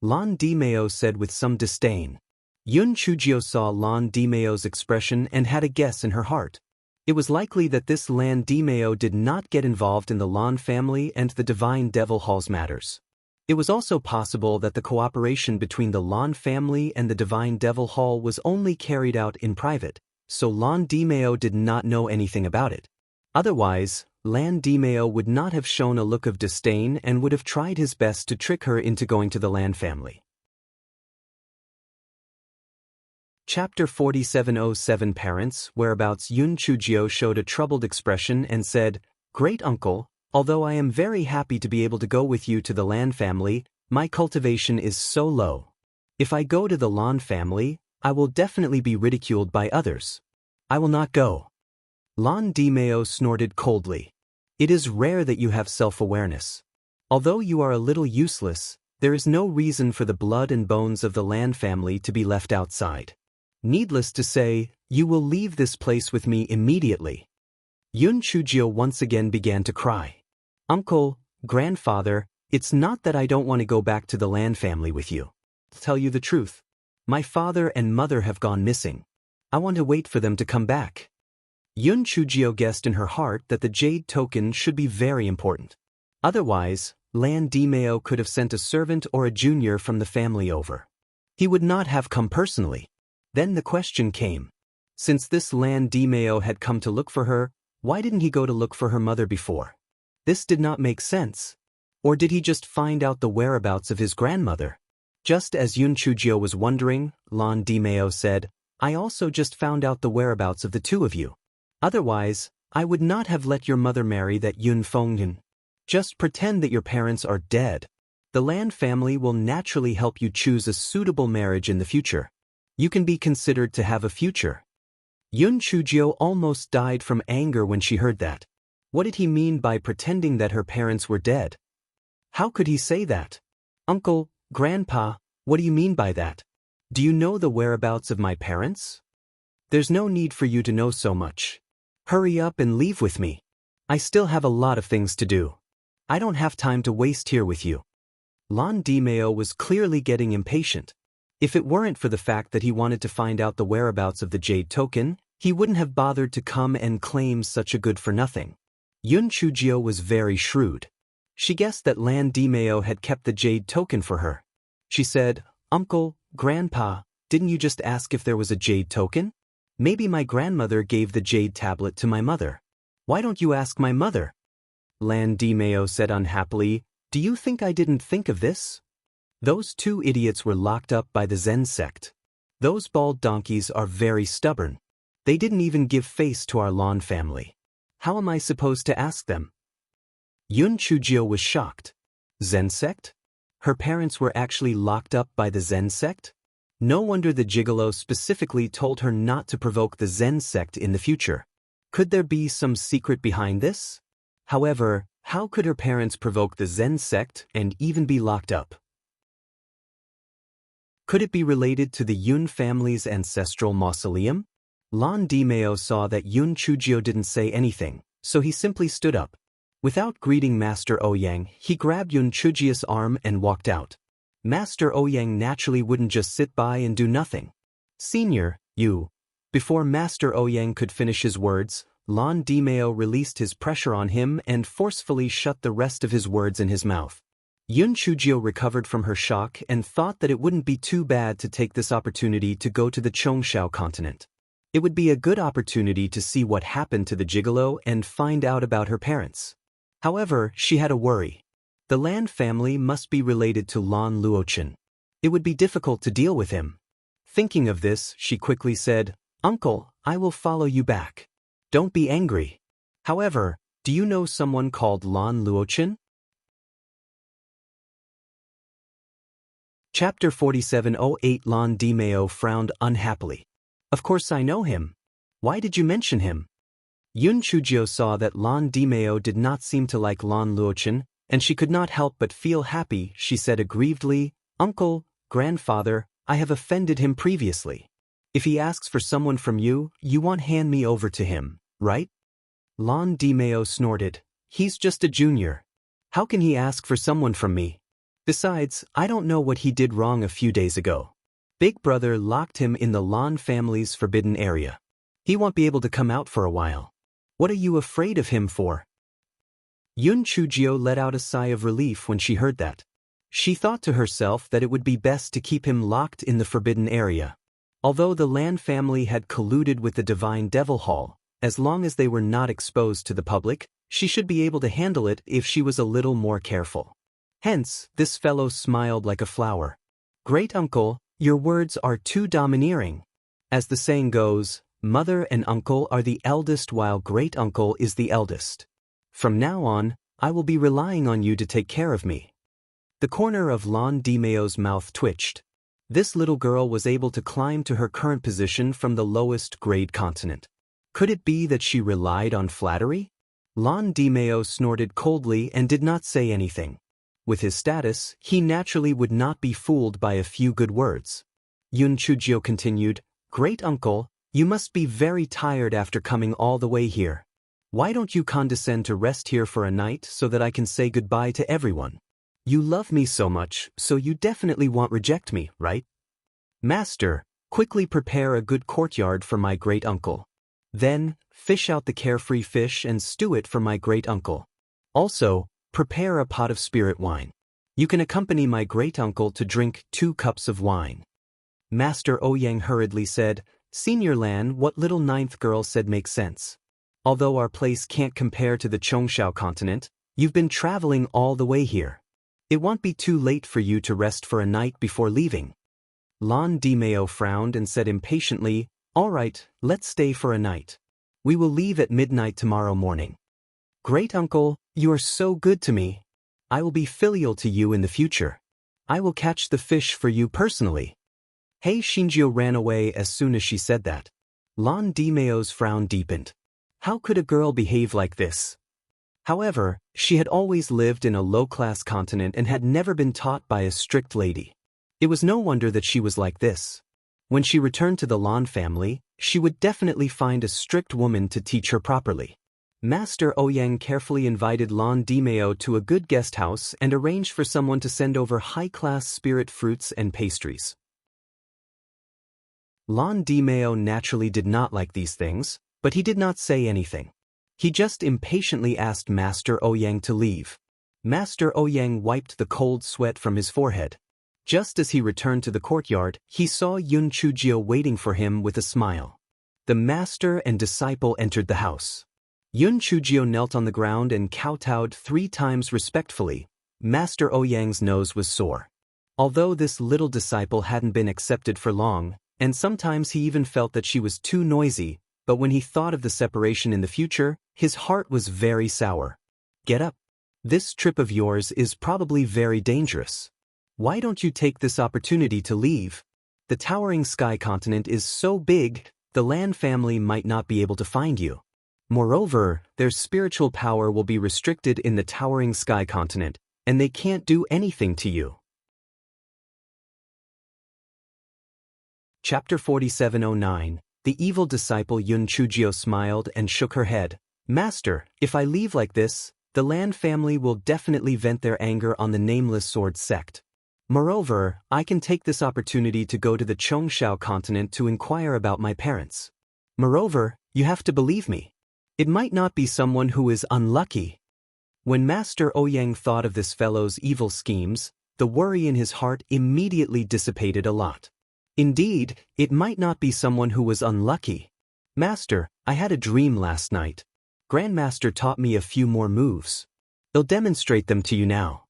S1: Lan Dimeo said with some disdain. Yun Chujio saw Lan Dimeo's expression and had a guess in her heart. It was likely that this Lan Dimeo did not get involved in the Lan family and the Divine Devil Hall's matters. It was also possible that the cooperation between the Lan family and the Divine Devil Hall was only carried out in private, so Lan Dimeo did not know anything about it. Otherwise, Lan Dimeo would not have shown a look of disdain and would have tried his best to trick her into going to the Lan family. Chapter 4707 Parents Whereabouts Yun Chujio showed a troubled expression and said, "Great uncle, although I am very happy to be able to go with you to the Lan family, my cultivation is so low. If I go to the Lan family, I will definitely be ridiculed by others. I will not go." Lan Dimeo snorted coldly. "It is rare that you have self-awareness. Although you are a little useless, there is no reason for the blood and bones of the Lan family to be left outside. Needless to say, you will leave this place with me immediately." Yun Chujio once again began to cry. "Uncle, grandfather, it's not that I don't want to go back to the Lan family with you. To tell you the truth, my father and mother have gone missing. I want to wait for them to come back." Yun Chujio guessed in her heart that the jade token should be very important. Otherwise, Lan Dimeo could have sent a servant or a junior from the family over. He would not have come personally. Then the question came. Since this Lan Dimeo had come to look for her, why didn't he go to look for her mother before? This did not make sense. Or did he just find out the whereabouts of his grandmother? Just as Yun Chujio was wondering, Lan Dimeo said, "I also just found out the whereabouts of the two of you. Otherwise, I would not have let your mother marry that Yun Fengyan. Just pretend that your parents are dead. The Lan family will naturally help you choose a suitable marriage in the future. You can be considered to have a future." Yun Chujio almost died from anger when she heard that. What did he mean by pretending that her parents were dead? How could he say that? "Uncle, Grandpa, what do you mean by that? Do you know the whereabouts of my parents? There's no need for you to know so much. Hurry up and leave with me. I still have a lot of things to do. I don't have time to waste here with you." Lan Dimeo was clearly getting impatient. If it weren't for the fact that he wanted to find out the whereabouts of the jade token, he wouldn't have bothered to come and claim such a good-for-nothing. Yun Chujio was very shrewd. She guessed that Lan Dimeo had kept the jade token for her. She said, "Uncle, Grandpa, didn't you just ask if there was a jade token? Maybe my grandmother gave the jade tablet to my mother. Why don't you ask my mother?" Lan Dimeo said unhappily, "Do you think I didn't think of this? Those two idiots were locked up by the Zen sect. Those bald donkeys are very stubborn. They didn't even give face to our Lan family. How am I supposed to ask them? Yun Chujio was shocked. Zen sect? Her parents were actually locked up by the Zen sect? No wonder the gigolo specifically told her not to provoke the Zen sect in the future. Could there be some secret behind this? However, how could her parents provoke the Zen sect and even be locked up? Could it be related to the Yun family's ancestral mausoleum? Lan Dimeo saw that Yun Chujio didn't say anything, so he simply stood up. Without greeting Master Ouyang, he grabbed Yun Chujio's arm and walked out. Master Ouyang naturally wouldn't just sit by and do nothing. Senior, you. Before Master Ouyang could finish his words, Lan Dimeo released his pressure on him and forcefully shut the rest of his words in his mouth. Yun Chujio recovered from her shock and thought that it wouldn't be too bad to take this opportunity to go to the Chongshao continent. It would be a good opportunity to see what happened to the gigolo and find out about her parents. However, she had a worry. The Lan family must be related to Lan Luochen. It would be difficult to deal with him. Thinking of this, she quickly said, "Uncle, I will follow you back. Don't be angry. However, do you know someone called Lan Luochen?" Chapter 4708 Lan Dimeo frowned unhappily. "Of course I know him. Why did you mention him?" Yun Chujio saw that Lan Dimeo did not seem to like Lan Luochen, and she could not help but feel happy. She said aggrievedly, "Uncle, grandfather, I have offended him previously. If he asks for someone from you, you won't hand me over to him, right?" Lan Dimeo snorted. "He's just a junior. How can he ask for someone from me? Besides, I don't know what he did wrong a few days ago. Big brother locked him in the Lan family's forbidden area. He won't be able to come out for a while. What are you afraid of him for?" Yun Chujio let out a sigh of relief when she heard that. She thought to herself that it would be best to keep him locked in the forbidden area. Although the Lan family had colluded with the Divine Devil Hall, as long as they were not exposed to the public, she should be able to handle it if she was a little more careful. Hence, this fellow smiled like a flower. "Great uncle, your words are too domineering. As the saying goes, mother and uncle are the eldest while great uncle is the eldest. From now on, I will be relying on you to take care of me." The corner of Lan Dimeo's mouth twitched. This little girl was able to climb to her current position from the lowest grade continent. Could it be that she relied on flattery? Lan Dimeo snorted coldly and did not say anything. With his status, he naturally would not be fooled by a few good words. Yun Chujio continued, "Great uncle, you must be very tired after coming all the way here. Why don't you condescend to rest here for a night so that I can say goodbye to everyone? You love me so much, so you definitely won't reject me, right? Master, quickly prepare a good courtyard for my great uncle. Then, fish out the carefree fish and stew it for my great uncle. Also, prepare a pot of spirit wine. You can accompany my great uncle to drink 2 cups of wine." Master Ouyang hurriedly said, "Senior Lan, what little 9th girl said makes sense. Although our place can't compare to the Chongshao continent, you've been traveling all the way here. It won't be too late for you to rest for a night before leaving." Lan Dimeo frowned and said impatiently, "All right, let's stay for a night. We will leave at midnight tomorrow morning." "Great uncle, you are so good to me. I will be filial to you in the future. I will catch the fish for you personally." Hei Shinjio ran away as soon as she said that. Lan Dimeo's frown deepened. How could a girl behave like this? However, she had always lived in a low-class continent and had never been taught by a strict lady. It was no wonder that she was like this. When she returned to the Lan family, she would definitely find a strict woman to teach her properly. Master Ouyang carefully invited Lan Dimeo to a good guest house and arranged for someone to send over high-class spirit fruits and pastries. Lan Dimeo naturally did not like these things, but he did not say anything. He just impatiently asked Master Ouyang to leave. Master Ouyang wiped the cold sweat from his forehead. Just as he returned to the courtyard, he saw Yun Chujio waiting for him with a smile. The master and disciple entered the house. Yun Chujio knelt on the ground and kowtowed 3 times respectfully. Master Ouyang's nose was sore. Although this little disciple hadn't been accepted for long, and sometimes he even felt that she was too noisy, but when he thought of the separation in the future, his heart was very sour. Get up. This trip of yours is probably very dangerous. Why don't you take this opportunity to leave? The towering sky continent is so big, the land family might not be able to find you. Moreover, their spiritual power will be restricted in the towering sky continent, and they can't do anything to you. Chapter 4709. The evil disciple Yun Chujio smiled and shook her head. Master, if I leave like this, the land family will definitely vent their anger on the Nameless Sword sect. Moreover, I can take this opportunity to go to the Chongshao continent to inquire about my parents. Moreover, you have to believe me. It might not be someone who is unlucky. When Master Ouyang thought of this fellow's evil schemes, the worry in his heart immediately dissipated a lot. Indeed, it might not be someone who was unlucky. Master, I had a dream last night. Grandmaster taught me a few more moves. I'll demonstrate them to you now.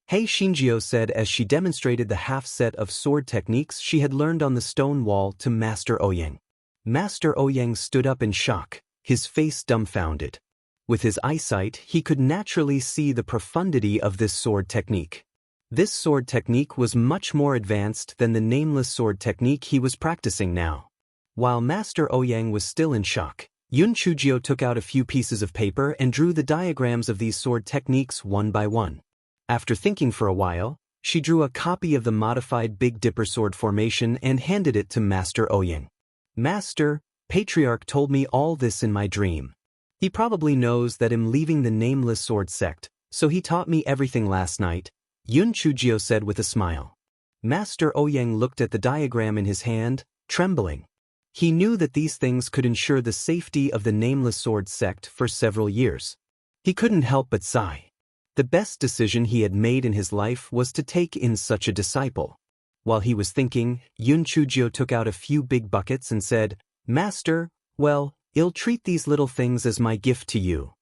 S1: Hei Xinjiao said as she demonstrated the half-set of sword techniques she had learned on the stone wall to Master Ouyang. Master Ouyang stood up in shock, his face dumbfounded. With his eyesight, he could naturally see the profundity of this sword technique. This sword technique was much more advanced than the nameless sword technique he was practicing now. While Master Ouyang was still in shock, Yun Chujio took out a few pieces of paper and drew the diagrams of these sword techniques one by one. After thinking for a while, she drew a copy of the modified Big Dipper sword formation and handed it to Master Ouyang. Master, Patriarch told me all this in my dream. He probably knows that I'm leaving the Nameless Sword sect, so he taught me everything last night, Yun Chujio said with a smile. Master Ouyang looked at the diagram in his hand, trembling. He knew that these things could ensure the safety of the Nameless Sword sect for several years. He couldn't help but sigh. The best decision he had made in his life was to take in such a disciple. While he was thinking, Yun Chujio took out a few big buckets and said, Master, well, I'll treat these little things as my gift to you.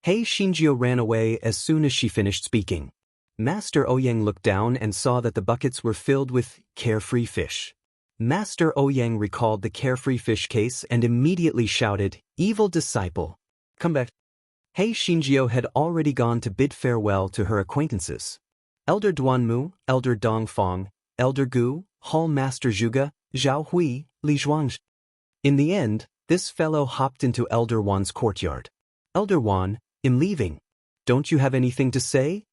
S1: Hei Xinjiao ran away as soon as she finished speaking. Master Ouyang looked down and saw that the buckets were filled with carefree fish. Master Ouyang recalled the carefree fish case and immediately shouted, Evil disciple! Come back! Hei Xinjiao had already gone to bid farewell to her acquaintances. Elder Duanmu, Elder Dongfang, Elder Gu, Hall Master Zhuge, Zhao Hui, Li Zhuangzi. In the end, this fellow hopped into Elder Wan's courtyard. Elder Wan, I'm leaving. Don't you have anything to say?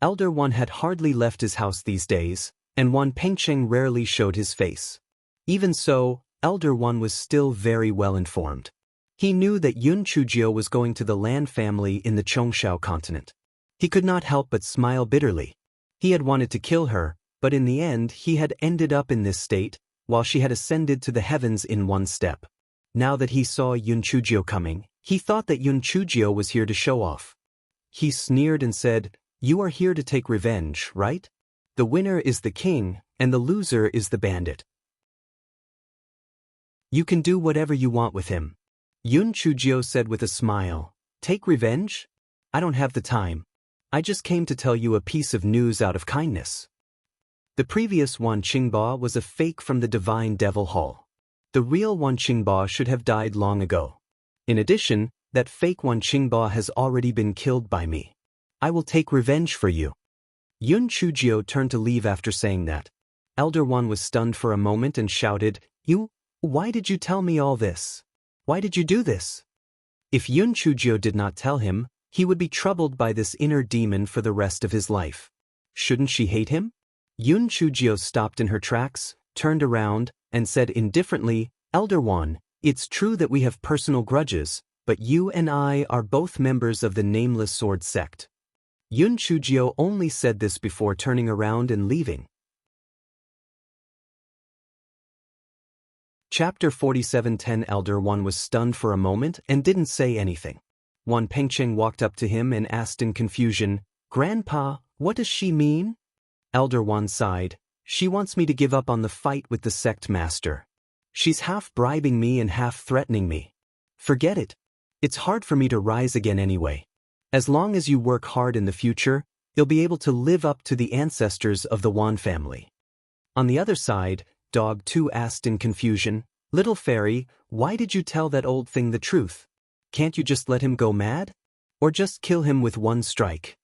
S1: Elder Wan had hardly left his house these days, and Wan Pengcheng rarely showed his face. Even so, Elder Wan was still very well informed. He knew that Yun Chujio was going to the land family in the Chongshao continent. He could not help but smile bitterly. He had wanted to kill her, but in the end he had ended up in this state, while she had ascended to the heavens in one step. Now that he saw Yun Chujio coming, he thought that Yun Chujio was here to show off. He sneered and said, You are here to take revenge, right? The winner is the king, and the loser is the bandit. You can do whatever you want with him. Yun Chujio said with a smile, Take revenge? I don't have the time. I just came to tell you a piece of news out of kindness. The previous Wan Qingba was a fake from the Divine Devil Hall. The real Wan Qingba should have died long ago. In addition, that fake Wan Qingba has already been killed by me. I will take revenge for you. Yun Chujio turned to leave after saying that. Elder Wan was stunned for a moment and shouted, Why did you tell me all this? Why did you do this? If Yun Chujio did not tell him, he would be troubled by this inner demon for the rest of his life. Shouldn't she hate him? Yun Chujio stopped in her tracks, turned around, and said indifferently, Elder Wan, it's true that we have personal grudges, but you and I are both members of the Nameless Sword sect. Yun Chujio only said this before turning around and leaving. Chapter 4710. Elder Wan was stunned for a moment and didn't say anything. Wan Pengcheng walked up to him and asked in confusion, Grandpa, what does she mean? Elder Wan sighed. She wants me to give up on the fight with the sect master. She's half bribing me and half threatening me. Forget it. It's hard for me to rise again anyway. As long as you work hard in the future, you'll be able to live up to the ancestors of the Wan family. On the other side, Dog 2 asked in confusion, Little fairy, why did you tell that old thing the truth? Can't you just let him go mad? Or just kill him with one strike?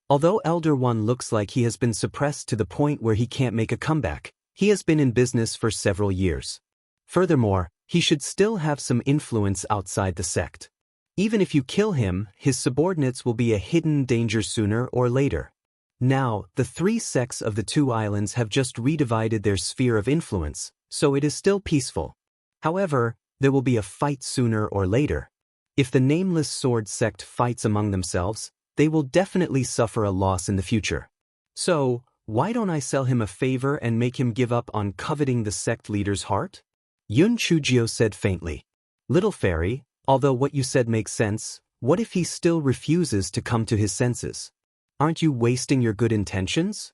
S1: Although Elder One looks like he has been suppressed to the point where he can't make a comeback, he has been in business for several years. Furthermore, he should still have some influence outside the sect. Even if you kill him, his subordinates will be a hidden danger sooner or later. Now, the three sects of the two islands have just redivided their sphere of influence, so it is still peaceful. However, there will be a fight sooner or later. If the Nameless Sword sect fights among themselves, they will definitely suffer a loss in the future. So, why don't I sell him a favor and make him give up on coveting the sect leader's heart? Yun Chujio said faintly. Little fairy, although what you said makes sense, what if he still refuses to come to his senses? Aren't you wasting your good intentions?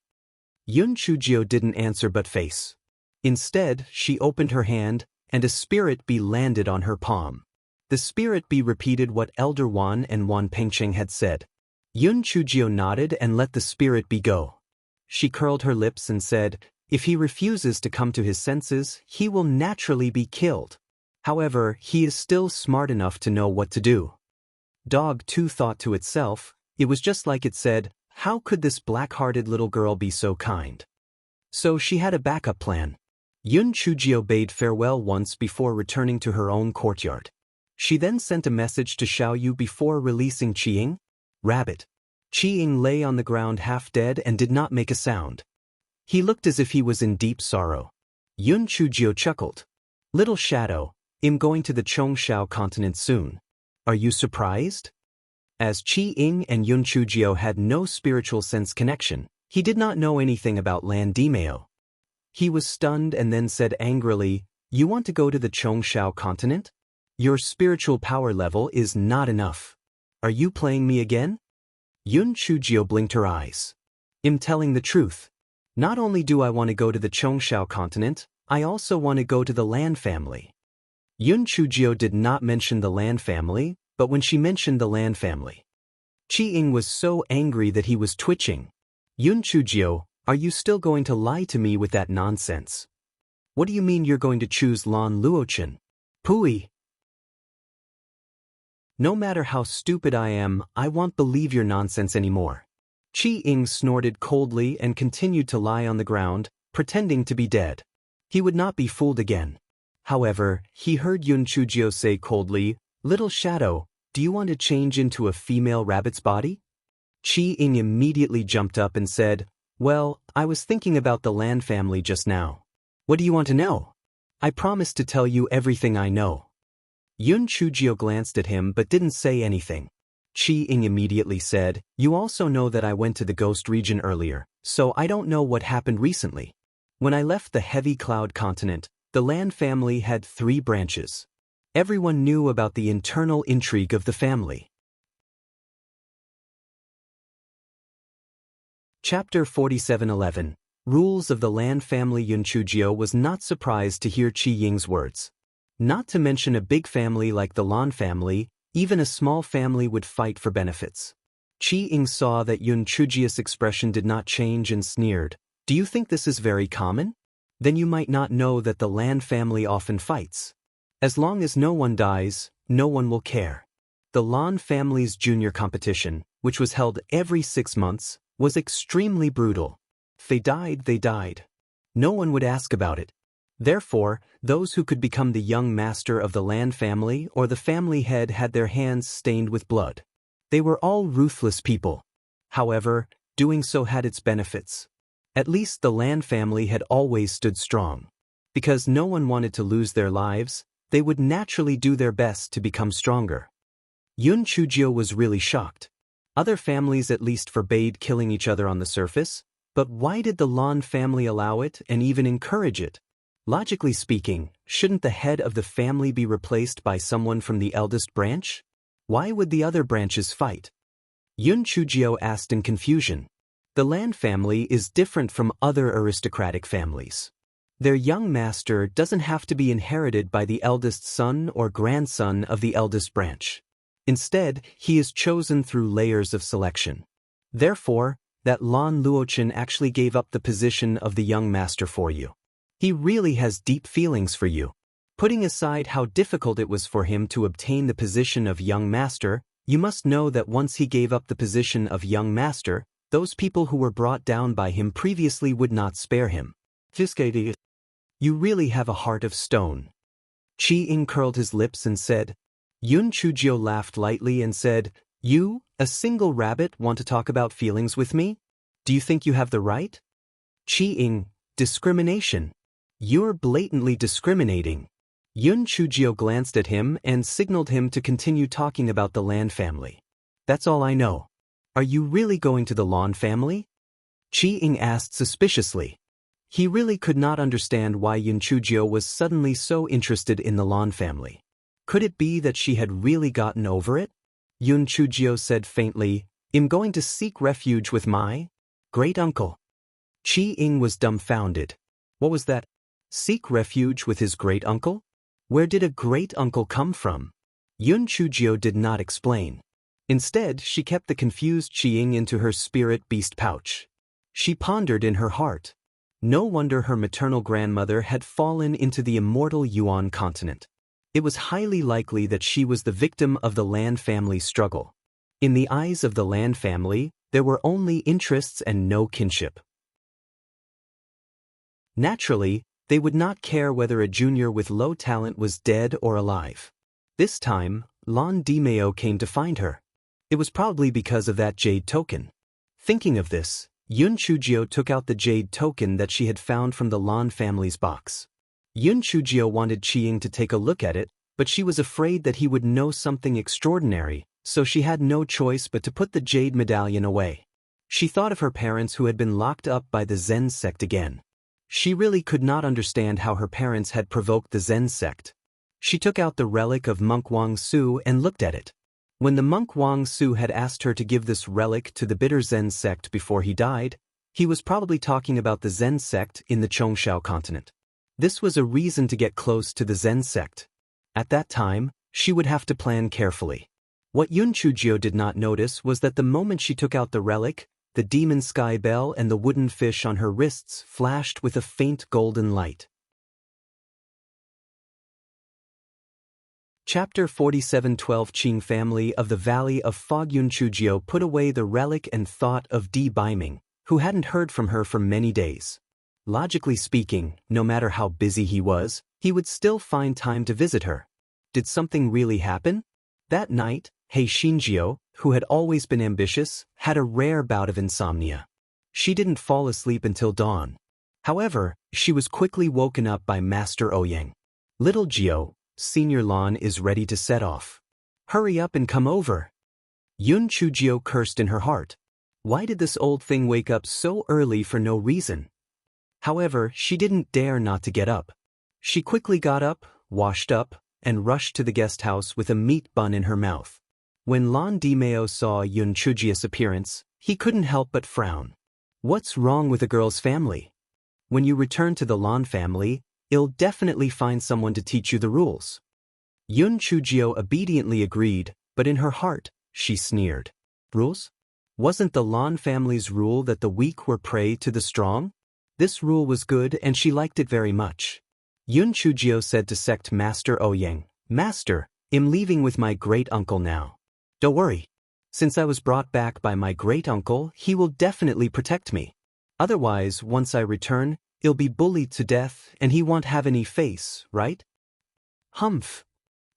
S1: Yun Chujio didn't answer but face. Instead, she opened her hand, and a spirit bee landed on her palm. The spirit bee repeated what Elder Wan and Wan Pengcheng had said. Yun Chujio nodded and let the spirit bee go. She curled her lips and said, if he refuses to come to his senses, he will naturally be killed. However, he is still smart enough to know what to do. Dog 2 thought to itself, it was just like it said, how could this black-hearted little girl be so kind? So she had a backup plan. Yun Chujio bade farewell once before returning to her own courtyard. She then sent a message to Xiaoyu before releasing Qiying. Rabbit. Qiying lay on the ground half dead and did not make a sound. He looked as if he was in deep sorrow. Yun Chujio chuckled. Little shadow, I'm going to the Chongshao continent soon. Are you surprised? As Qiying and Yun Chujio had no spiritual sense connection, he did not know anything about Lan Dimeo. He was stunned and then said angrily, you want to go to the Chongshao continent? Your spiritual power level is not enough. Are you playing me again? Yun Chujio blinked her eyes. I'm telling the truth. Not only do I want to go to the Chongshao continent, I also want to go to the Lan family. Yun Chujio did not mention the Lan family, but when she mentioned the Lan family, Qiying was so angry that he was twitching. Yun Chujio, are you still going to lie to me with that nonsense? What do you mean you're going to choose Lan Luochen? Pooey. No matter how stupid I am, I won't believe your nonsense anymore. Qiying snorted coldly and continued to lie on the ground, pretending to be dead. He would not be fooled again. However, he heard Yun Chujio say coldly, Little shadow, do you want to change into a female rabbit's body? Qiying immediately jumped up and said, well, I was thinking about the Lan family just now. What do you want to know? I promised to tell you everything I know. Yun Chujio glanced at him but didn't say anything. Qiying immediately said, you also know that I went to the ghost region earlier, so I don't know what happened recently. When I left the Heavy Cloud continent, the Lan family had 3 branches. Everyone knew about the internal intrigue of the family. Chapter 47:11 Rules of the Lan family. Yun Chujio was not surprised to hear Qiying's words. Not to mention a big family like the Lan family, even a small family would fight for benefits. Qiying saw that Yun Chujio's expression did not change and sneered. Do you think this is very common? Then you might not know that the Lan family often fights. As long as no one dies, no one will care. The Lan family's junior competition, which was held every 6 months, was extremely brutal. If they died, they died. No one would ask about it. Therefore, those who could become the young master of the Lan family or the family head had their hands stained with blood. They were all ruthless people. However, doing so had its benefits. At least the Lan family had always stood strong. Because no one wanted to lose their lives, they would naturally do their best to become stronger. Yun Chujio was really shocked. Other families at least forbade killing each other on the surface, but why did the Lan family allow it and even encourage it? Logically speaking, shouldn't the head of the family be replaced by someone from the eldest branch? Why would the other branches fight? Yun Chujio asked in confusion. The Lan family is different from other aristocratic families. Their young master doesn't have to be inherited by the eldest son or grandson of the eldest branch. Instead, he is chosen through layers of selection. Therefore, that Lan Luochen actually gave up the position of the young master for you. He really has deep feelings for you. Putting aside how difficult it was for him to obtain the position of young master, you must know that once he gave up the position of young master, those people who were brought down by him previously would not spare him. You really have a heart of stone. Chi Ying curled his lips and said. Yun Chujio laughed lightly and said, You, a single rabbit, want to talk about feelings with me? Do you think you have the right? Chi Ying, discrimination. You're blatantly discriminating. Yun Chujio glanced at him and signaled him to continue talking about the Lan family. That's all I know. Are you really going to the Lan family? Chi Ying asked suspiciously. He really could not understand why Yun Chujio was suddenly so interested in the Lan family. Could it be that she had really gotten over it? Yun Chujio said faintly, I'm going to seek refuge with my great-uncle. Chi Ying was dumbfounded. What was that? Seek refuge with his great-uncle? Where did a great-uncle come from? Yun Chujio did not explain. Instead, she kept the confused Chi Ying into her spirit beast pouch. She pondered in her heart. No wonder her maternal grandmother had fallen into the immortal Yuan continent. It was highly likely that she was the victim of the Lan family struggle. In the eyes of the Lan family, there were only interests and no kinship. Naturally, they would not care whether a junior with low talent was dead or alive. This time, Lan Dimeo came to find her. It was probably because of that jade token. Thinking of this, Yun Chujio took out the jade token that she had found from the Lan family's box. Yun Chujio wanted Chi Ying to take a look at it, but she was afraid that he would know something extraordinary, so she had no choice but to put the jade medallion away. She thought of her parents who had been locked up by the Zen sect again. She really could not understand how her parents had provoked the Zen sect. She took out the relic of monk Wang Su and looked at it. When the monk Wang Su had asked her to give this relic to the bitter Zen sect before he died, he was probably talking about the Zen sect in the Chongshao continent. This was a reason to get close to the Zen sect. At that time, she would have to plan carefully. What Yun Chujio did not notice was that the moment she took out the relic, the demon sky bell and the wooden fish on her wrists flashed with a faint golden light. Chapter 47:12 Qing family of the Valley of Fog. Yun Chujio put away the relic and thought of Di Baiming, who hadn't heard from her for many days. Logically speaking, no matter how busy he was, he would still find time to visit her. Did something really happen? That night, Hei Xinjiao, who had always been ambitious, had a rare bout of insomnia. She didn't fall asleep until dawn. However, she was quickly woken up by Master Ouyang. Little Jiao, Senior Lan is ready to set off. Hurry up and come over. Yun Chujio cursed in her heart. Why did this old thing wake up so early for no reason? However, she didn't dare not to get up. She quickly got up, washed up, and rushed to the guest house with a meat bun in her mouth. When Lan Dimeo saw Yun Chujio's appearance, he couldn't help but frown. What's wrong with a girl's family? When you return to the Lan family, you'll definitely find someone to teach you the rules. Yun Chujio obediently agreed, but in her heart, she sneered. Rules? Wasn't the Lan family's rule that the weak were prey to the strong? This rule was good and she liked it very much. Yun Chujio said to Sect Master Ouyang, Master, I'm leaving with my great-uncle now. Don't worry. Since I was brought back by my great-uncle, he will definitely protect me. Otherwise, once I return, he'll be bullied to death and he won't have any face, right? Humph.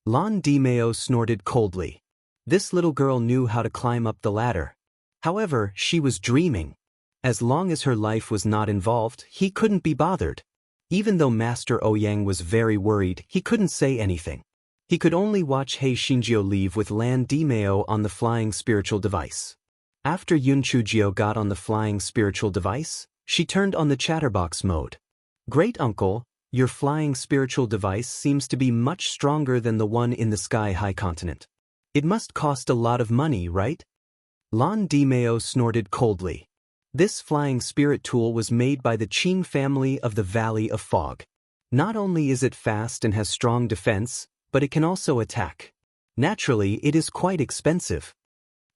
S1: Lan Dimeo snorted coldly. This little girl knew how to climb up the ladder. However, she was dreaming. As long as her life was not involved, he couldn't be bothered. Even though Master Ouyang was very worried, he couldn't say anything. He could only watch Hei Xinjiao leave with Lan Dimeo on the flying spiritual device. After Yun Chujio got on the flying spiritual device, she turned on the chatterbox mode. Great-uncle, your flying spiritual device seems to be much stronger than the one in the sky-high continent. It must cost a lot of money, right? Lan Dimeo snorted coldly. This flying spirit tool was made by the Qing family of the Valley of Fog. Not only is it fast and has strong defense, but it can also attack. Naturally, it is quite expensive.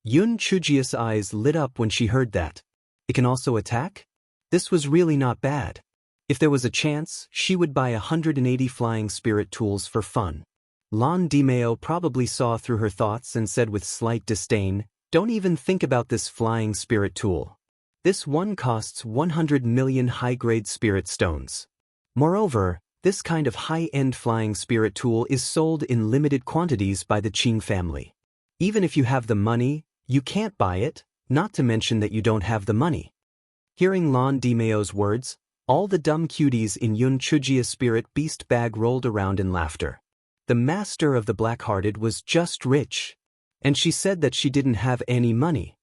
S1: Yun Chujio's eyes lit up when she heard that. It can also attack? This was really not bad. If there was a chance, she would buy 180 flying spirit tools for fun. Lan Dimeo probably saw through her thoughts and said with slight disdain, "Don't even think about this flying spirit tool. This one costs 100 million high-grade spirit stones. Moreover, this kind of high-end flying spirit tool is sold in limited quantities by the Qing family. Even if you have the money, you can't buy it, not to mention that you don't have the money." Hearing Lan Dimeo's words, all the dumb cuties in Yun Chujia's spirit beast bag rolled around in laughter. The master of the black-hearted was just rich. And she said that she didn't have any money.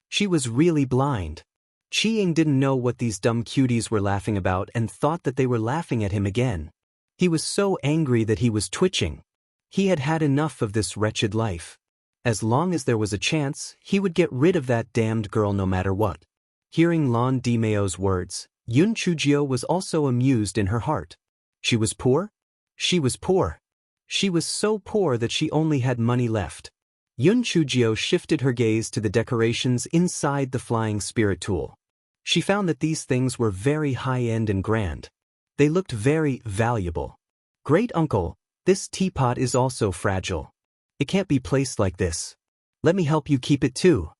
S1: She was really blind. Qiying didn't know what these dumb cuties were laughing about and thought that they were laughing at him again. He was so angry that he was twitching. He had had enough of this wretched life. As long as there was a chance, he would get rid of that damned girl no matter what. Hearing Lan Dimeo's words, Yun Chujio was also amused in her heart. She was poor? She was poor. She was so poor that she only had money left. Yun Chujio shifted her gaze to the decorations inside the flying spirit tool. She found that these things were very high-end and grand. They looked very valuable. "Great uncle, this teapot is also fragile. It can't be placed like this. Let me help you keep it too."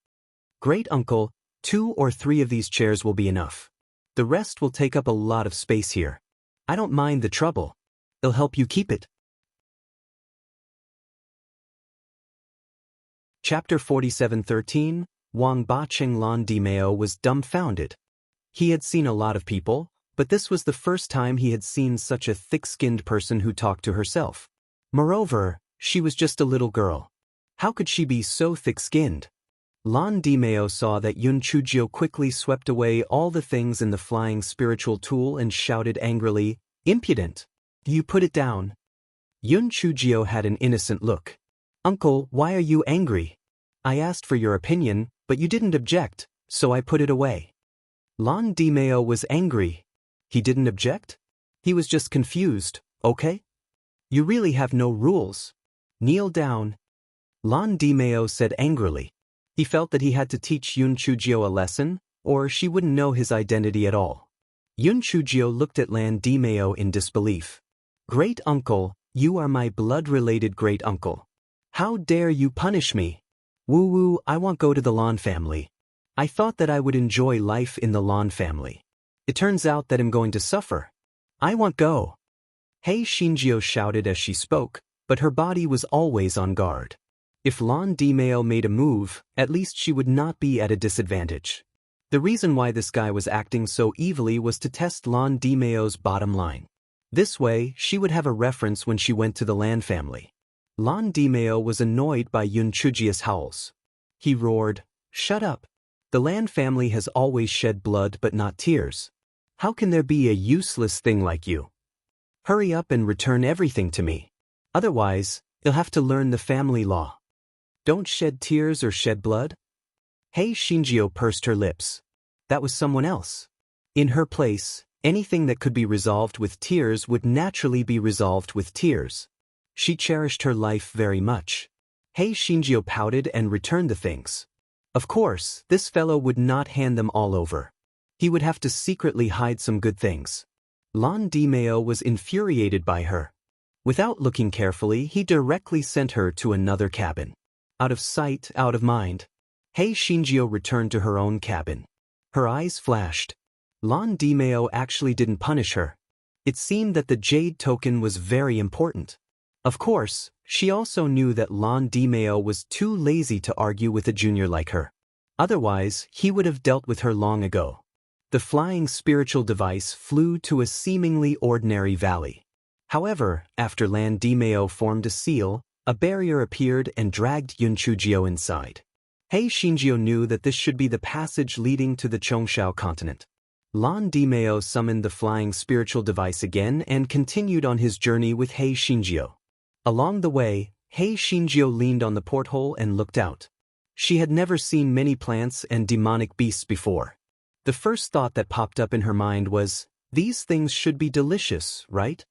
S1: "Great uncle, 2 or 3 of these chairs will be enough. The rest will take up a lot of space here. I don't mind the trouble. It'll help you keep it." Chapter 47:13, Wang Bacheng Lan Dimeo was dumbfounded. He had seen a lot of people, but this was the first time he had seen such a thick-skinned person who talked to herself. Moreover, she was just a little girl. How could she be so thick-skinned? Lan Dimeo saw that Yun Chujio quickly swept away all the things in the flying spiritual tool and shouted angrily, "Impudent! You put it down." Yun Chujio had an innocent look. "Uncle, why are you angry? I asked for your opinion, but you didn't object, so I put it away." Lan Dimeo was angry. He didn't object? He was just confused, okay? "You really have no rules. Kneel down." Lan Dimeo said angrily. He felt that he had to teach Yun Chujio a lesson, or she wouldn't know his identity at all. Yun Chujio looked at Lan Dimeo in disbelief. "Great uncle, you are my blood-related great uncle. How dare you punish me? Woo-woo, I won't go to the Lan family. I thought that I would enjoy life in the Lan family. It turns out that I'm going to suffer. I won't go." Hei Shinjio shouted as she spoke, but her body was always on guard. If Lan Dimeo made a move, at least she would not be at a disadvantage. The reason why this guy was acting so evilly was to test Lan Dimeo's bottom line. This way, she would have a reference when she went to the Lan family. Lan Dimeo was annoyed by Yun Chujia's howls. He roared, "Shut up! The Lan family has always shed blood but not tears. How can there be a useless thing like you? Hurry up and return everything to me. Otherwise, you'll have to learn the family law. Don't shed tears or shed blood." Hei Shinjio pursed her lips. That was someone else. In her place, anything that could be resolved with tears would naturally be resolved with tears. She cherished her life very much. Hei Shinjio pouted and returned the things. Of course, this fellow would not hand them all over. He would have to secretly hide some good things. Lan Dimeo was infuriated by her. Without looking carefully, he directly sent her to another cabin. Out of sight, out of mind. Hei Shinjio returned to her own cabin. Her eyes flashed. Lan Dimeo actually didn't punish her. It seemed that the jade token was very important. Of course, she also knew that Lan Dimeo was too lazy to argue with a junior like her. Otherwise, he would have dealt with her long ago. The flying spiritual device flew to a seemingly ordinary valley. However, after Lan Dimeo formed a seal, a barrier appeared and dragged Yun Chujio inside. Hei Shinjio knew that this should be the passage leading to the Chongshao continent. Lan Dimeo summoned the flying spiritual device again and continued on his journey with Hei Shinjio. Along the way, Hei Shinjio leaned on the porthole and looked out. She had never seen many plants and demonic beasts before. The first thought that popped up in her mind was, these things should be delicious, right?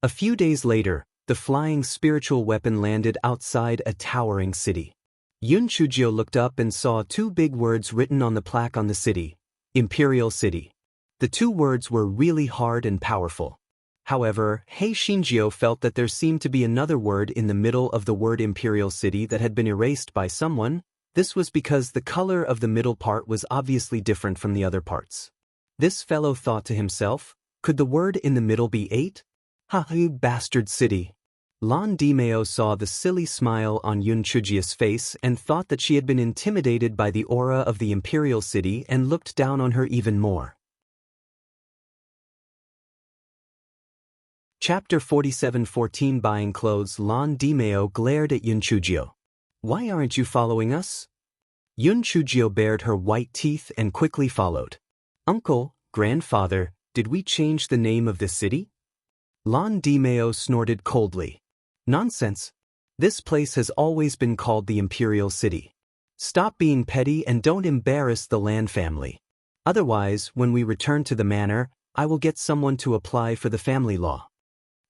S1: A few days later, the flying spiritual weapon landed outside a towering city. Yun Chujio looked up and saw 2 big words written on the plaque on the city, Imperial City. The two words were really hard and powerful. However, Hei Shinjio felt that there seemed to be another word in the middle of the word Imperial City that had been erased by someone. This was because the color of the middle part was obviously different from the other parts. This fellow thought to himself, could the word in the middle be 8? Ha, you bastard city. Lan Dimeo saw the silly smile on Yun Chujia's face and thought that she had been intimidated by the aura of the Imperial City and looked down on her even more. Chapter 47:14 Buying clothes. Lan Dimeo glared at Yun Chujio. Why aren't you following us? Yun Chujio bared her white teeth and quickly followed. Uncle, grandfather, did we change the name of this city? Lan Dimeo snorted coldly. Nonsense. This place has always been called the Imperial City. Stop being petty and don't embarrass the Lan family. Otherwise, when we return to the manor, I will get someone to apply for the family law.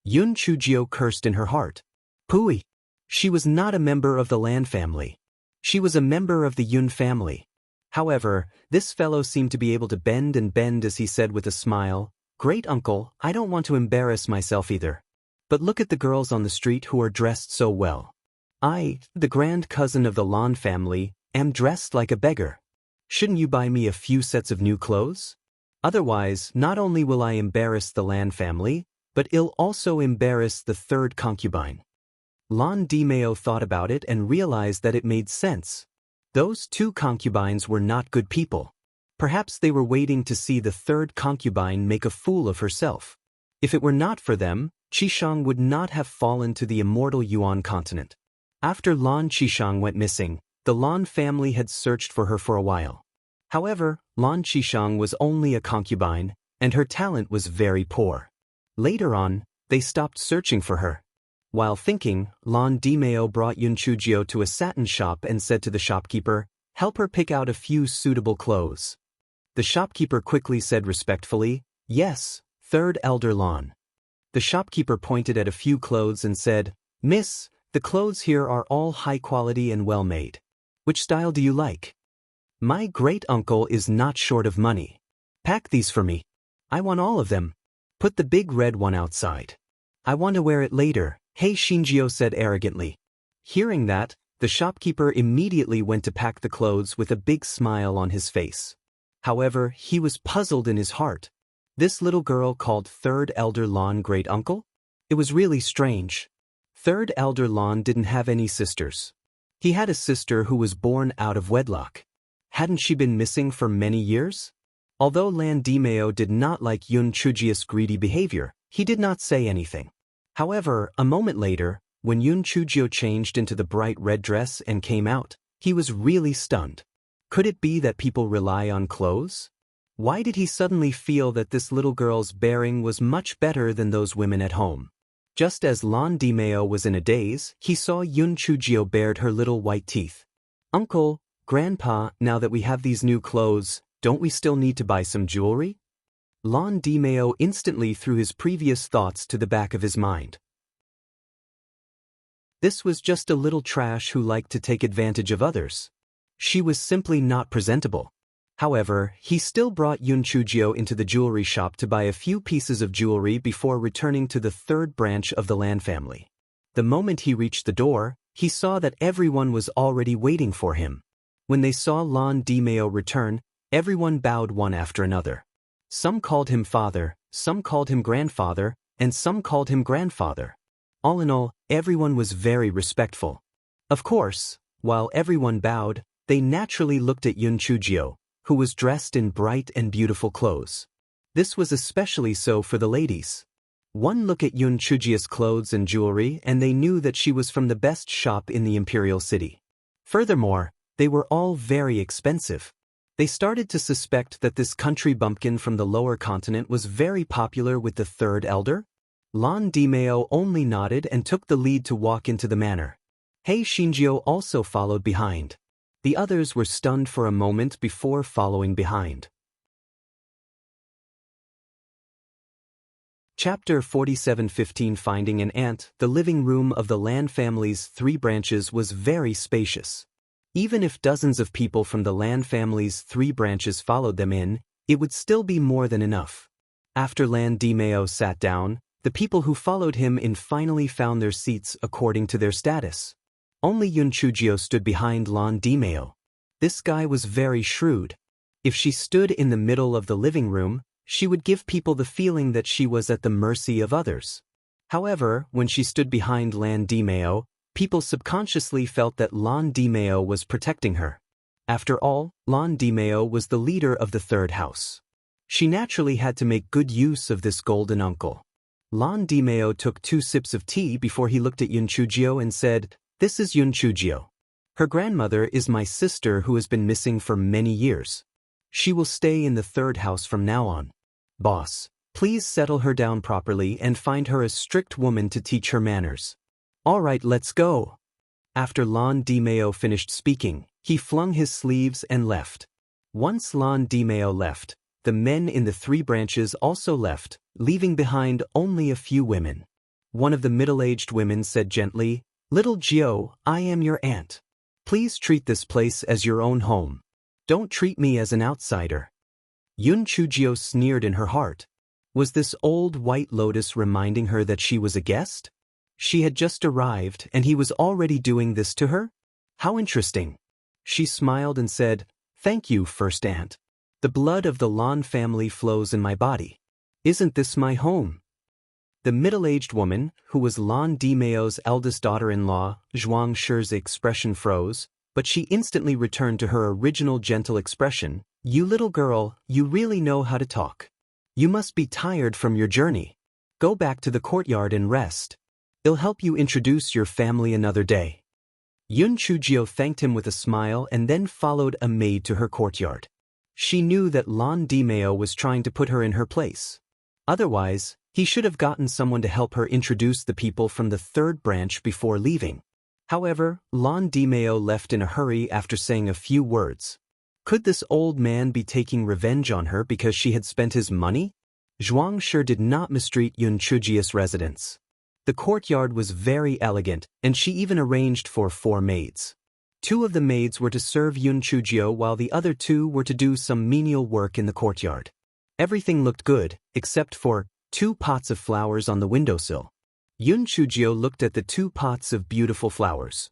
S1: Yun Chujio cursed in her heart. Pooey. She was not a member of the Lan family. She was a member of the Yun family. However, this fellow seemed to be able to bend and bend as he said with a smile, Great uncle, I don't want to embarrass myself either. But look at the girls on the street who are dressed so well. I, the grand cousin of the Lan family, am dressed like a beggar. Shouldn't you buy me a few sets of new clothes? Otherwise, not only will I embarrass the Lan family, but I'll also embarrass the third concubine. Lan Dimeo thought about it and realized that it made sense. Those two concubines were not good people. Perhaps they were waiting to see the third concubine make a fool of herself. If it were not for them, Qishang would not have fallen to the immortal Yuan continent. After Lan Qishang went missing, the Lan family had searched for her for a while. However, Lan Qishang was only a concubine, and her talent was very poor. Later on, they stopped searching for her. While thinking, Lan Dimeo brought Yun Chujio to a satin shop and said to the shopkeeper, help her pick out a few suitable clothes. The shopkeeper quickly said respectfully, yes, third elder Lan. The shopkeeper pointed at a few clothes and said, Miss, the clothes here are all high quality and well made. Which style do you like? My great uncle is not short of money. Pack these for me. I want all of them. Put the big red one outside. I want to wear it later, Hei Shinjio said arrogantly. Hearing that, the shopkeeper immediately went to pack the clothes with a big smile on his face. However, he was puzzled in his heart. This little girl called Third Elder Lan great uncle? It was really strange. Third Elder Lan didn't have any sisters. He had a sister who was born out of wedlock. Hadn't she been missing for many years? Although Lan Dimeo did not like Yun Chujia's greedy behavior, he did not say anything. However, a moment later, when Yun Chujio changed into the bright red dress and came out, he was really stunned. Could it be that people rely on clothes? Why did he suddenly feel that this little girl's bearing was much better than those women at home? Just as Lan Dimeo was in a daze, he saw Yun Chujio bared her little white teeth. Uncle, Grandpa, now that we have these new clothes, don't we still need to buy some jewelry? Lan Dimeo instantly threw his previous thoughts to the back of his mind. This was just a little trash who liked to take advantage of others. She was simply not presentable. However, he still brought Yun Chujio into the jewelry shop to buy a few pieces of jewelry before returning to the third branch of the Lan family. The moment he reached the door, he saw that everyone was already waiting for him. When they saw Lan Dimeo return, everyone bowed one after another. Some called him father, some called him grandfather, and some called him grandfather. All in all, everyone was very respectful. Of course, while everyone bowed, they naturally looked at Yun Chujio, who was dressed in bright and beautiful clothes. This was especially so for the ladies. One look at Yun Chujio's clothes and jewelry and they knew that she was from the best shop in the Imperial City. Furthermore, they were all very expensive. They started to suspect that this country bumpkin from the lower continent was very popular with the third elder. Lan Dimeo only nodded and took the lead to walk into the manor. Hei Shinjio also followed behind. The others were stunned for a moment before following behind. Chapter 47:15 Finding an Ant. The living room of the Lan family's 3 branches was very spacious. Even if dozens of people from the Lan family's 3 branches followed them in, it would still be more than enough. After Lan Dimeo sat down, the people who followed him in finally found their seats according to their status. Only Yun Chujio stood behind Lan Dimeo. This guy was very shrewd. If she stood in the middle of the living room, she would give people the feeling that she was at the mercy of others. However, when she stood behind Lan Dimeo, people subconsciously felt that Lan Dimeo was protecting her. After all, Lan Dimeo was the leader of the third house. She naturally had to make good use of this golden uncle. Lan Dimeo took 2 sips of tea before he looked at Yun Chujio and said, "This is Yun Chujio. Her grandmother is my sister who has been missing for many years. She will stay in the third house from now on. Boss, please settle her down properly and find her a strict woman to teach her manners." "All right, let's go." After Lan Dimeo finished speaking, he flung his sleeves and left. Once Lan Dimeo left, the men in the 3 branches also left, leaving behind only a few women. One of the middle-aged women said gently, "Little Gio, I am your aunt. Please treat this place as your own home. Don't treat me as an outsider." Yun Chujio sneered in her heart. Was this old white lotus reminding her that she was a guest? She had just arrived and he was already doing this to her? How interesting. She smiled and said, "Thank you, first aunt. The blood of the Lan family flows in my body. Isn't this my home?" The middle-aged woman, who was Lan Dimeo's eldest daughter-in-law, Zhuang Shi's expression froze, but she instantly returned to her original gentle expression. "You little girl, you really know how to talk. You must be tired from your journey. Go back to the courtyard and rest. It'll help you introduce your family another day." Yun Chujio thanked him with a smile and then followed a maid to her courtyard. She knew that Lan Dimeo was trying to put her in her place. Otherwise, he should have gotten someone to help her introduce the people from the 3rd branch before leaving. However, Lan Dimeo left in a hurry after saying a few words. Could this old man be taking revenge on her because she had spent his money? Zhuang Shi did not mistreat Yun Chujio's residence. The courtyard was very elegant, and she even arranged for 4 maids. 2 of the maids were to serve Yun Chujio while the other 2 were to do some menial work in the courtyard. Everything looked good, except for 2 pots of flowers on the windowsill. Yun Chujio looked at the 2 pots of beautiful flowers.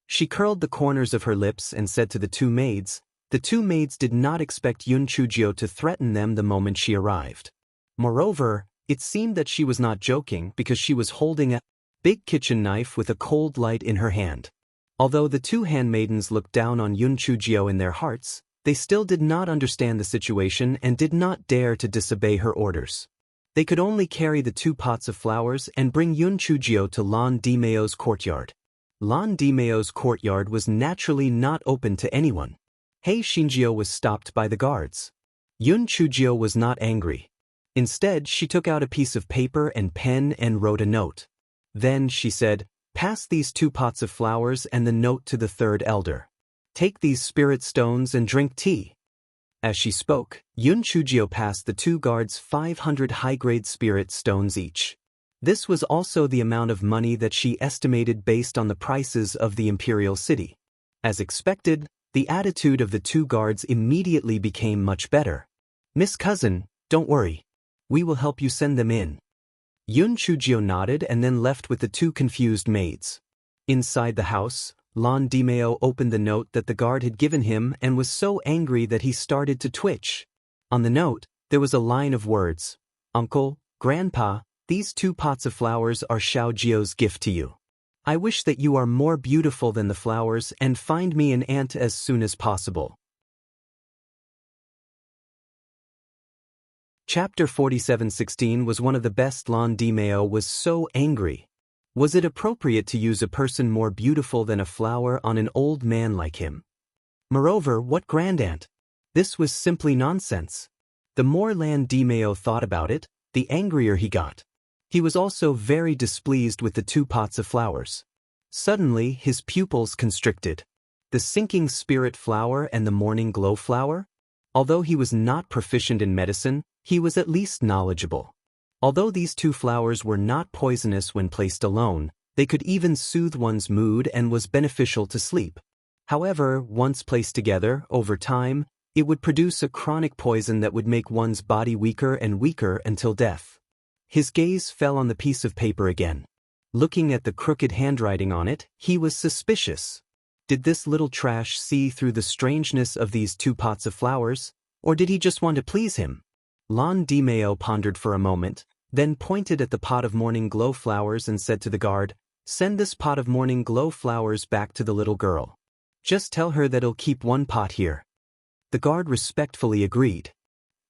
S1: She curled the corners of her lips and said to the 2 maids. The 2 maids did not expect Yun Chujio to threaten them the moment she arrived. Moreover, it seemed that she was not joking because she was holding a big kitchen knife with a cold light in her hand. Although the 2 handmaidens looked down on Yun Chujio in their hearts, they still did not understand the situation and did not dare to disobey her orders. They could only carry the 2 pots of flowers and bring Yun Chujio to Lan Dimeo's courtyard. Lan Dimeo's courtyard was naturally not open to anyone. Hei Shinjio was stopped by the guards. Yun Chujio was not angry. Instead, she took out a piece of paper and pen and wrote a note. Then, she said, "Pass these 2 pots of flowers and the note to the 3rd elder. Take these spirit stones and drink tea." As she spoke, Yun Chujio passed the 2 guards 500 high-grade spirit stones each. This was also the amount of money that she estimated based on the prices of the imperial city. As expected, the attitude of the 2 guards immediately became much better. "Miss Cousin, don't worry. We will help you send them in." Yun Chujio nodded and then left with the 2 confused maids. Inside the house, Lan Dimeo opened the note that the guard had given him and was so angry that he started to twitch. On the note, there was a line of words. "Uncle, Grandpa, these 2 pots of flowers are Xiao Jio's gift to you. I wish that you are more beautiful than the flowers and find me an aunt as soon as possible." Chapter 47:16 was one of the best. Lan Dimeo was so angry. Was it appropriate to use a person more beautiful than a flower on an old man like him? Moreover, what grandaunt? This was simply nonsense. The more Lan Dimeo thought about it, the angrier he got. He was also very displeased with the 2 pots of flowers. Suddenly, his pupils constricted. The sinking spirit flower and the morning glow flower? Although he was not proficient in medicine, he was at least knowledgeable. Although these 2 flowers were not poisonous when placed alone, they could even soothe one's mood and was beneficial to sleep. However, once placed together, over time, It would produce a chronic poison that would make one's body weaker and weaker until death. His gaze fell on the piece of paper again. Looking at the crooked handwriting on it, he was suspicious. Did this little trash see through the strangeness of these 2 pots of flowers, or did he just want to please him? Lon DiMeo pondered for a moment, then pointed at the pot of morning glow flowers and said to the guard, "Send this pot of morning glow flowers back to the little girl. Just tell her that I'll keep 1 pot here." The guard respectfully agreed.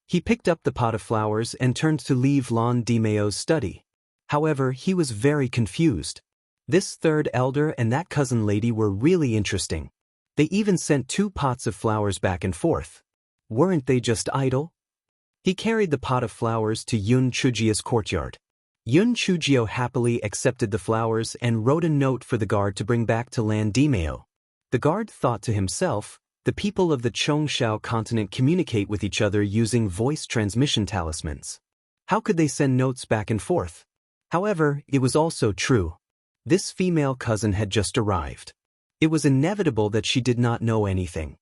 S1: He picked up the pot of flowers and turned to leave Lon DiMeo's study. However, he was very confused. This 3rd elder and that cousin lady were really interesting. They even sent 2 pots of flowers back and forth. Weren't they just idle? He carried the pot of flowers to Yun Chujio's courtyard. Yun Chujio happily accepted the flowers and wrote a note for the guard to bring back to Lan Dimeo. The guard thought to himself, the people of the Chongshao continent communicate with each other using voice transmission talismans. How could they send notes back and forth? However, it was also true. This female cousin had just arrived. It was inevitable that she did not know anything.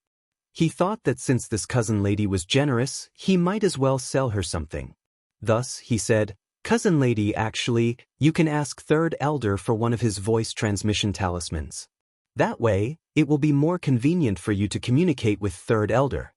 S1: He thought that since this cousin lady was generous, he might as well sell her something. Thus, he said, "Cousin lady, actually, you can ask 3rd elder for one of his voice transmission talismans. That way, it will be more convenient for you to communicate with 3rd elder."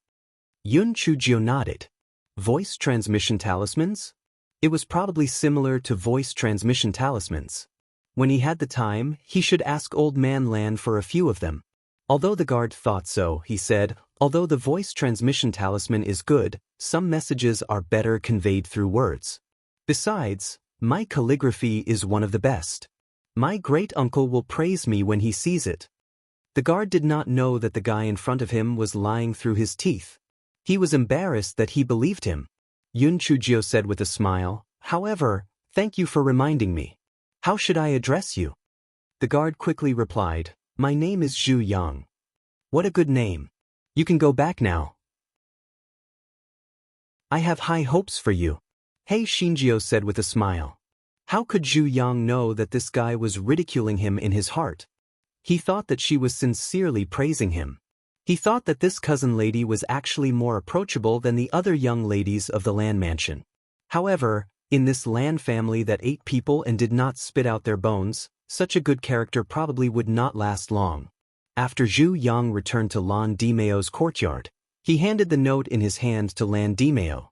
S1: Yun Chujio nodded. Voice transmission talismans? It was probably similar to voice transmission talismans. When he had the time, he should ask Old Man Lan for a few of them. Although the guard thought so, he said, "Although the voice transmission talisman is good, some messages are better conveyed through words. Besides, my calligraphy is one of the best. My great-uncle will praise me when he sees it." The guard did not know that the guy in front of him was lying through his teeth. He was embarrassed that he believed him. Yun Chujio said with a smile, "However, thank you for reminding me. How should I address you?" The guard quickly replied, "My name is Zhu Yang." "What a good name. You can go back now. I have high hopes for you." Hei Shinjio said with a smile. How could Zhu Yang know that this guy was ridiculing him in his heart? He thought that she was sincerely praising him. He thought that this cousin lady was actually more approachable than the other young ladies of the Lan mansion. However, in this Lan family that ate people and did not spit out their bones, such a good character probably would not last long. After Zhu Yang returned to Lan Dimeo's courtyard, he handed the note in his hand to Lan Dimeo.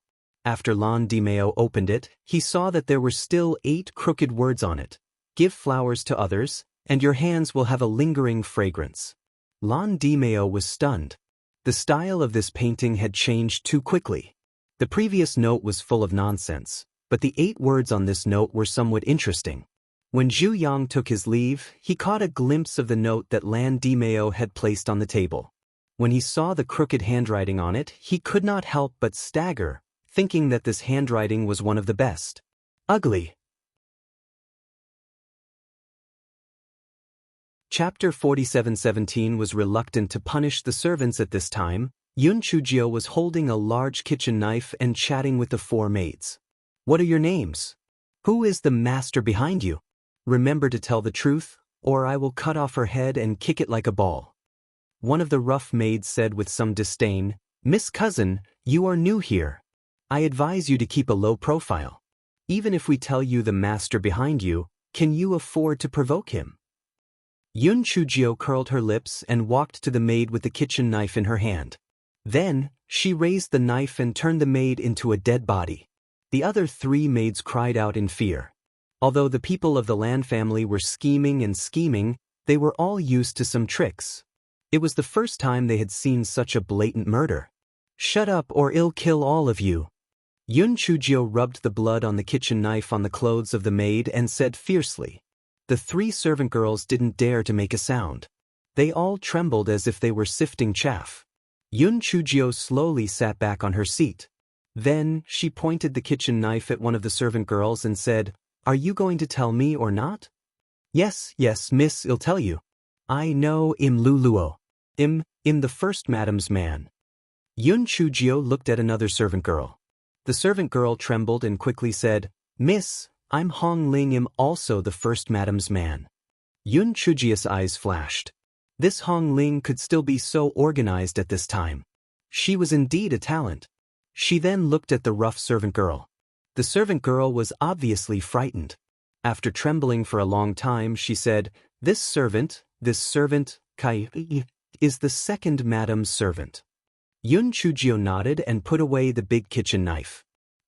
S1: After Lan Dimeo opened it, he saw that there were still 8 crooked words on it. "Give flowers to others, and your hands will have a lingering fragrance." Lan Dimeo was stunned. The style of this painting had changed too quickly. The previous note was full of nonsense, but the 8 words on this note were somewhat interesting. When Zhu Yang took his leave, he caught a glimpse of the note that Lan Dimeo had placed on the table. When he saw the crooked handwriting on it, he could not help but stagger, thinking that this handwriting was one of the best. Ugly. Chapter 47:17 was reluctant to punish the servants at this time. Yun Chujio was holding a large kitchen knife and chatting with the 4 maids. "What are your names? Who is the master behind you? Remember to tell the truth, or I will cut off her head and kick it like a ball." One of the rough maids said with some disdain, "Miss Cousin, you are new here. I advise you to keep a low profile. Even if we tell you the master behind you, can you afford to provoke him?" Yun Chujio curled her lips and walked to the maid with the kitchen knife in her hand. Then, she raised the knife and turned the maid into a dead body. The other 3 maids cried out in fear. Although the people of the Lan family were scheming and scheming, they were all used to some tricks. It was the first time they had seen such a blatant murder. "Shut up or I'll kill all of you." Yun Chujio rubbed the blood on the kitchen knife on the clothes of the maid and said fiercely. The 3 servant girls didn't dare to make a sound. They all trembled as if they were sifting chaff. Yun Chujio slowly sat back on her seat. Then, she pointed the kitchen knife at one of the servant girls and said, "Are you going to tell me or not?" Yes, miss, I'll tell you. I know im Luluo. Im the first madam's man." Yun Chujio looked at another servant girl. The servant girl trembled and quickly said, "Miss, I'm Hong Ling, im also the first madam's man." Yun Chujio's eyes flashed. This Hong Ling could still be so organized at this time. She was indeed a talent. She then looked at the rough servant girl. The servant girl was obviously frightened. After trembling for a long time, she said, this servant, Kai, is the second madam's servant. Yun Chujio nodded and put away the big kitchen knife.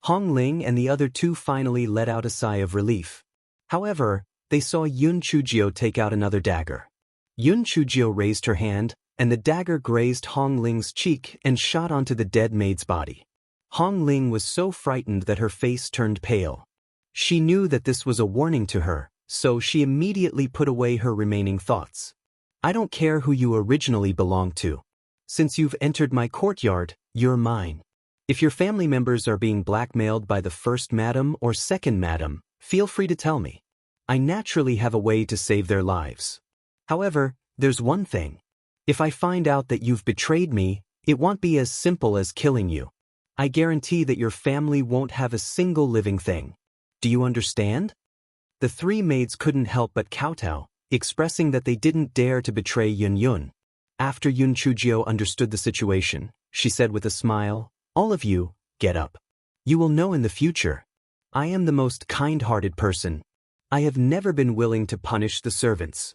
S1: Hong Ling and the other two finally let out a sigh of relief. However, they saw Yun Chujio take out another dagger. Yun Chujio raised her hand, and the dagger grazed Hong Ling's cheek and shot onto the dead maid's body. Hong Ling was so frightened that her face turned pale. She knew that this was a warning to her, so she immediately put away her remaining thoughts. I don't care who you originally belonged to. Since you've entered my courtyard, you're mine. If your family members are being blackmailed by the first madam or second madam, feel free to tell me. I naturally have a way to save their lives. However, there's one thing. If I find out that you've betrayed me, it won't be as simple as killing you. I guarantee that your family won't have a single living thing. Do you understand? The three maids couldn't help but kowtow, expressing that they didn't dare to betray Yun Yun. After Yun Chujio understood the situation, she said with a smile, all of you, get up. You will know in the future. I am the most kind-hearted person. I have never been willing to punish the servants.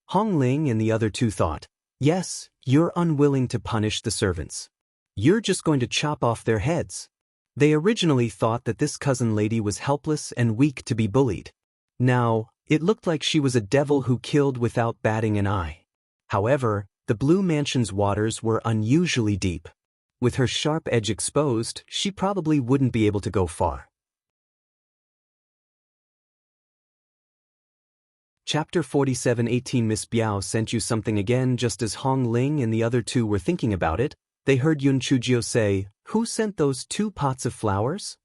S1: Hong Ling and the other two thought, yes, you're unwilling to punish the servants. You're just going to chop off their heads. They originally thought that this cousin lady was helpless and weak to be bullied. Now, it looked like she was a devil who killed without batting an eye. However, the Blue Mansion's waters were unusually deep. With her sharp edge exposed, she probably wouldn't be able to go far. Chapter 47:18 Miss Biao sent you something again. Just as Hong Ling and the other two were thinking about it, they heard Yun Chujio say, who sent those 2 pots of flowers?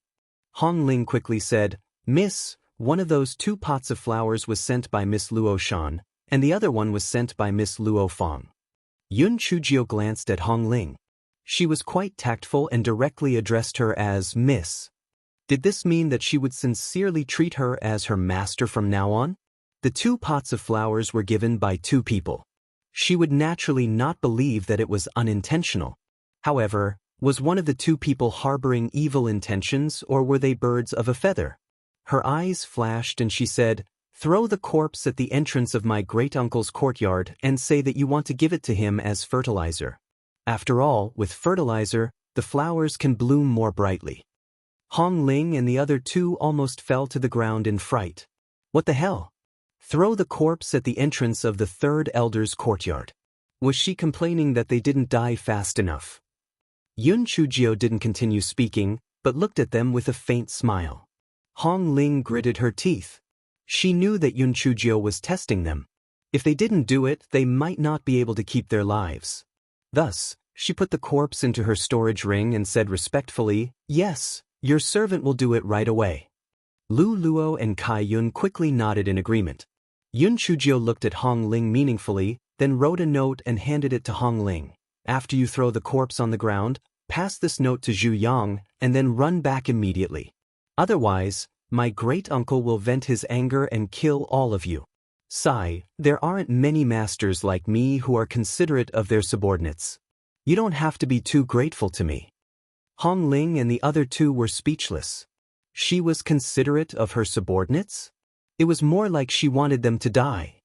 S1: Hong Ling quickly said, Miss, one of those 2 pots of flowers was sent by Miss Luo Shan, and the other one was sent by Miss Luo Fong. Yun Chujio glanced at Hong Ling. She was quite tactful and directly addressed her as Miss. Did this mean that she would sincerely treat her as her master from now on? The 2 pots of flowers were given by 2 people. She would naturally not believe that it was unintentional. However, was one of the 2 people harboring evil intentions, or were they birds of a feather? Her eyes flashed and she said, throw the corpse at the entrance of my great-uncle's courtyard and say that you want to give it to him as fertilizer. After all, with fertilizer, the flowers can bloom more brightly. Hong Ling and the other 2 almost fell to the ground in fright. What the hell? Throw the corpse at the entrance of the 3rd elder's courtyard. Was she complaining that they didn't die fast enough? Yun Chujio didn't continue speaking, but looked at them with a faint smile. Hong Ling gritted her teeth. She knew that Yun Chujio was testing them. If they didn't do it, they might not be able to keep their lives. Thus, she put the corpse into her storage ring and said respectfully, yes, your servant will do it right away. Lu Luo and Kai Yun quickly nodded in agreement. Yun Chujio looked at Hong Ling meaningfully, then wrote a note and handed it to Hong Ling. After you throw the corpse on the ground, pass this note to Zhu Yang, and then run back immediately. Otherwise, my great-uncle will vent his anger and kill all of you. Sigh, there aren't many masters like me who are considerate of their subordinates. You don't have to be too grateful to me. Hong Ling and the other 2 were speechless. She was considerate of her subordinates? It was more like she wanted them to die.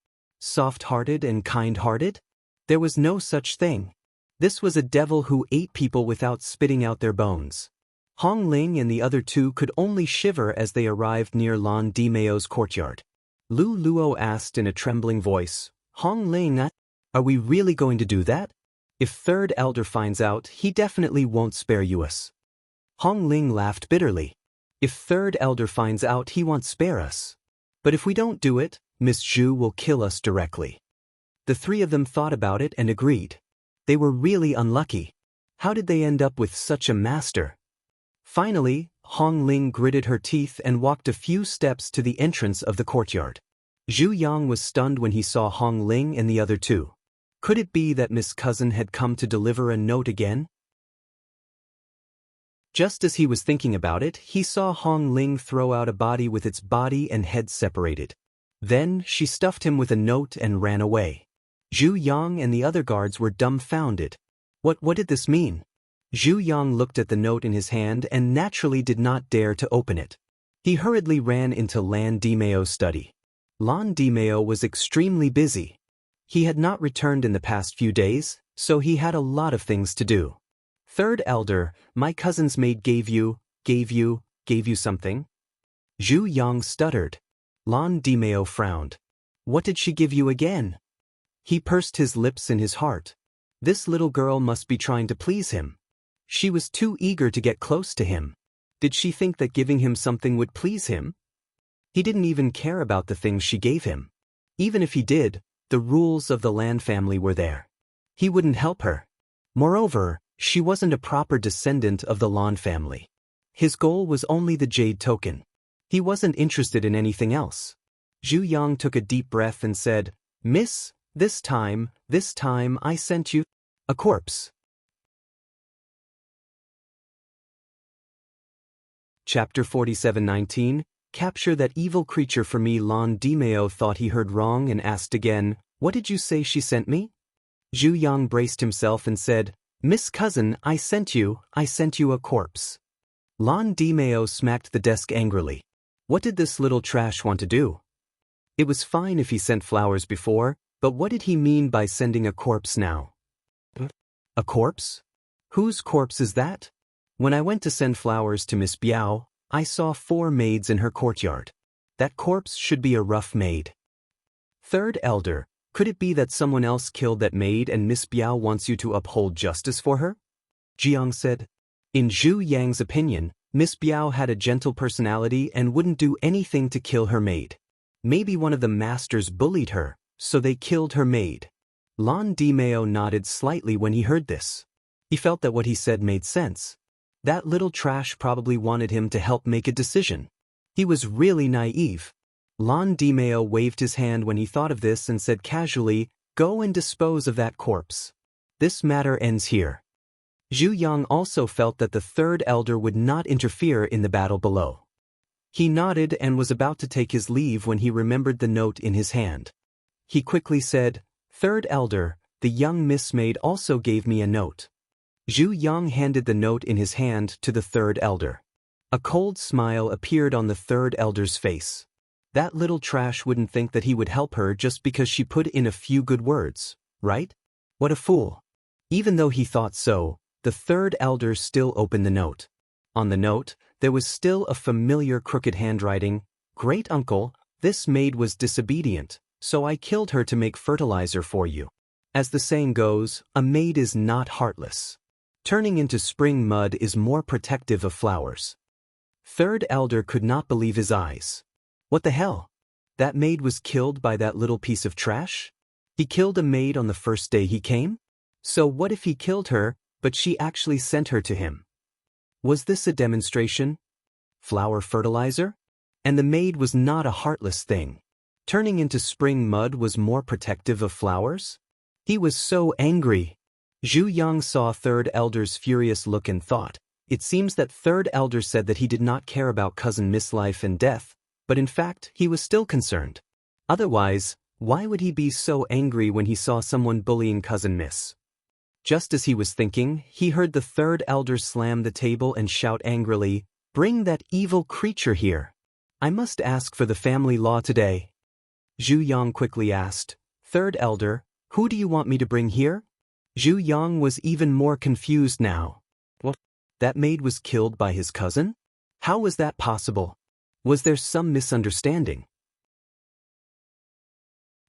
S1: Soft-hearted and kind-hearted? There was no such thing. This was a devil who ate people without spitting out their bones. Hong Ling and the other 2 could only shiver as they arrived near Lan Dimeo's courtyard. Lu Luo asked in a trembling voice, Hong Ling, are we really going to do that? If 3rd elder finds out, he definitely won't spare us. Hong Ling laughed bitterly. If 3rd elder finds out, he won't spare us. But if we don't do it, Miss Zhu will kill us directly. The 3 of them thought about it and agreed. They were really unlucky. How did they end up with such a master? Finally, Hong Ling gritted her teeth and walked a few steps to the entrance of the courtyard. Zhu Yang was stunned when he saw Hong Ling and the other 2. Could it be that Miss Cousin had come to deliver a note again? Just as he was thinking about it, he saw Hong Ling throw out a body with its body and head separated. Then, she stuffed him with a note and ran away. Zhu Yang and the other guards were dumbfounded. What did this mean? Zhu Yang looked at the note in his hand and naturally did not dare to open it. He hurriedly ran into Lan Dimeo's study. Lan Dimeo was extremely busy. He had not returned in the past few days, so he had a lot of things to do. Third elder, my cousin's maid gave you something? Zhu Yang stuttered. Lan Dimeo frowned. What did she give you again? He pursed his lips in his heart. This little girl must be trying to please him. She was too eager to get close to him. Did she think that giving him something would please him? He didn't even care about the things she gave him. Even if he did, the rules of the Lan family were there. He wouldn't help her. Moreover, she wasn't a proper descendant of the Lan family. His goal was only the jade token. He wasn't interested in anything else. Zhu Yang took a deep breath and said, Miss, this time I sent you a corpse. Chapter 47:19, Capture that evil creature for me. Lan Dimeo thought he heard wrong and asked again, What did you say she sent me? Zhu Yang braced himself and said, Miss Cousin, I sent you a corpse. Lan Dimeo smacked the desk angrily. What did this little trash want to do? It was fine if he sent flowers before, but what did he mean by sending a corpse now? A corpse? Whose corpse is that? When I went to send flowers to Miss Biao, I saw 4 maids in her courtyard. That corpse should be a rough maid. Third elder, could it be that someone else killed that maid and Miss Biao wants you to uphold justice for her? Jiang said. In Zhu Yang's opinion, Miss Biao had a gentle personality and wouldn't do anything to kill her maid. Maybe one of the masters bullied her, so they killed her maid. Lan Dimeo nodded slightly when he heard this. He felt that what he said made sense. That little trash probably wanted him to help make a decision. He was really naive. Lan Dimeo waved his hand when he thought of this and said casually, Go and dispose of that corpse. This matter ends here. Zhu Yang also felt that the third elder would not interfere in the battle below. He nodded and was about to take his leave when he remembered the note in his hand. He quickly said, Third elder, the young Miss Maid also gave me a note. Zhu Yang handed the note in his hand to the third elder. A cold smile appeared on the third elder's face. That little trash wouldn't think that he would help her just because she put in a few good words, right? What a fool. Even though he thought so, the third elder still opened the note. On the note, there was still a familiar crooked handwriting. Great uncle, this maid was disobedient, so I killed her to make fertilizer for you. As the saying goes, a maid is not heartless. Turning into spring mud is more protective of flowers. Third elder could not believe his eyes. What the hell? That maid was killed by that little piece of trash? He killed a maid on the first day he came? So what if he killed her, but she actually sent her to him? Was this a demonstration? Flower fertilizer? And the maid was not a heartless thing. Turning into spring mud was more protective of flowers? He was so angry. Zhu Yang saw third elder's furious look and thought, it seems that third elder said that he did not care about cousin Miss life and death, but in fact he was still concerned. Otherwise, why would he be so angry when he saw someone bullying cousin Miss? Just as he was thinking, he heard the third elder slam the table and shout angrily, Bring that evil creature here. I must ask for the family law today. Zhu Yang quickly asked, Third elder, who do you want me to bring here? Zhu Yang was even more confused now. What? That maid was killed by his cousin? How was that possible? Was there some misunderstanding?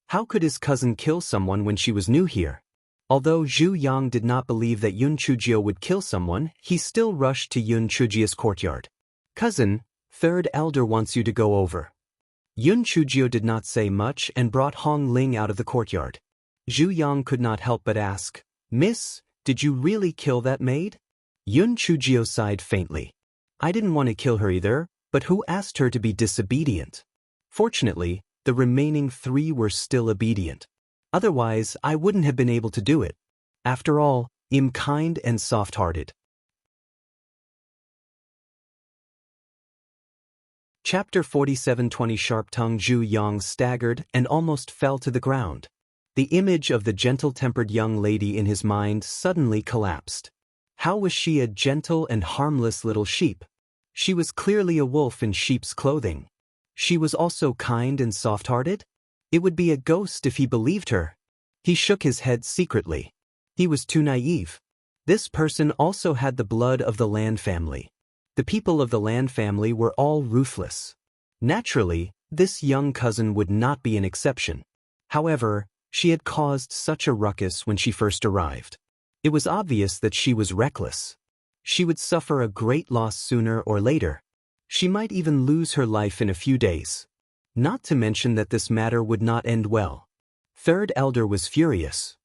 S1: How could his cousin kill someone when she was new here? Although Zhu Yang did not believe that Yun Chujio would kill someone, he still rushed to Yun Chujio's courtyard. Cousin, third elder wants you to go over. Yun Chujio did not say much and brought Hong Ling out of the courtyard. Zhu Yang could not help but ask, Miss, did you really kill that maid? Yun Chujio sighed faintly. I didn't want to kill her either, but who asked her to be disobedient? Fortunately, the remaining 3 were still obedient. Otherwise, I wouldn't have been able to do it. After all, I'm kind and soft-hearted. Chapter 47:20 Sharp-tongued Zhu Yang staggered and almost fell to the ground. The image of the gentle-tempered young lady in his mind suddenly collapsed. How was she a gentle and harmless little sheep? She was clearly a wolf in sheep's clothing. She was also kind and soft-hearted? It would be a ghost if he believed her. He shook his head secretly. He was too naive. This person also had the blood of the Land family. The people of the Land family were all ruthless. Naturally, this young cousin would not be an exception. However, she had caused such a ruckus when she first arrived. It was obvious that she was reckless. She would suffer a great loss sooner or later. She might even lose her life in a few days. Not to mention that this matter would not end well. Third Elder was furious.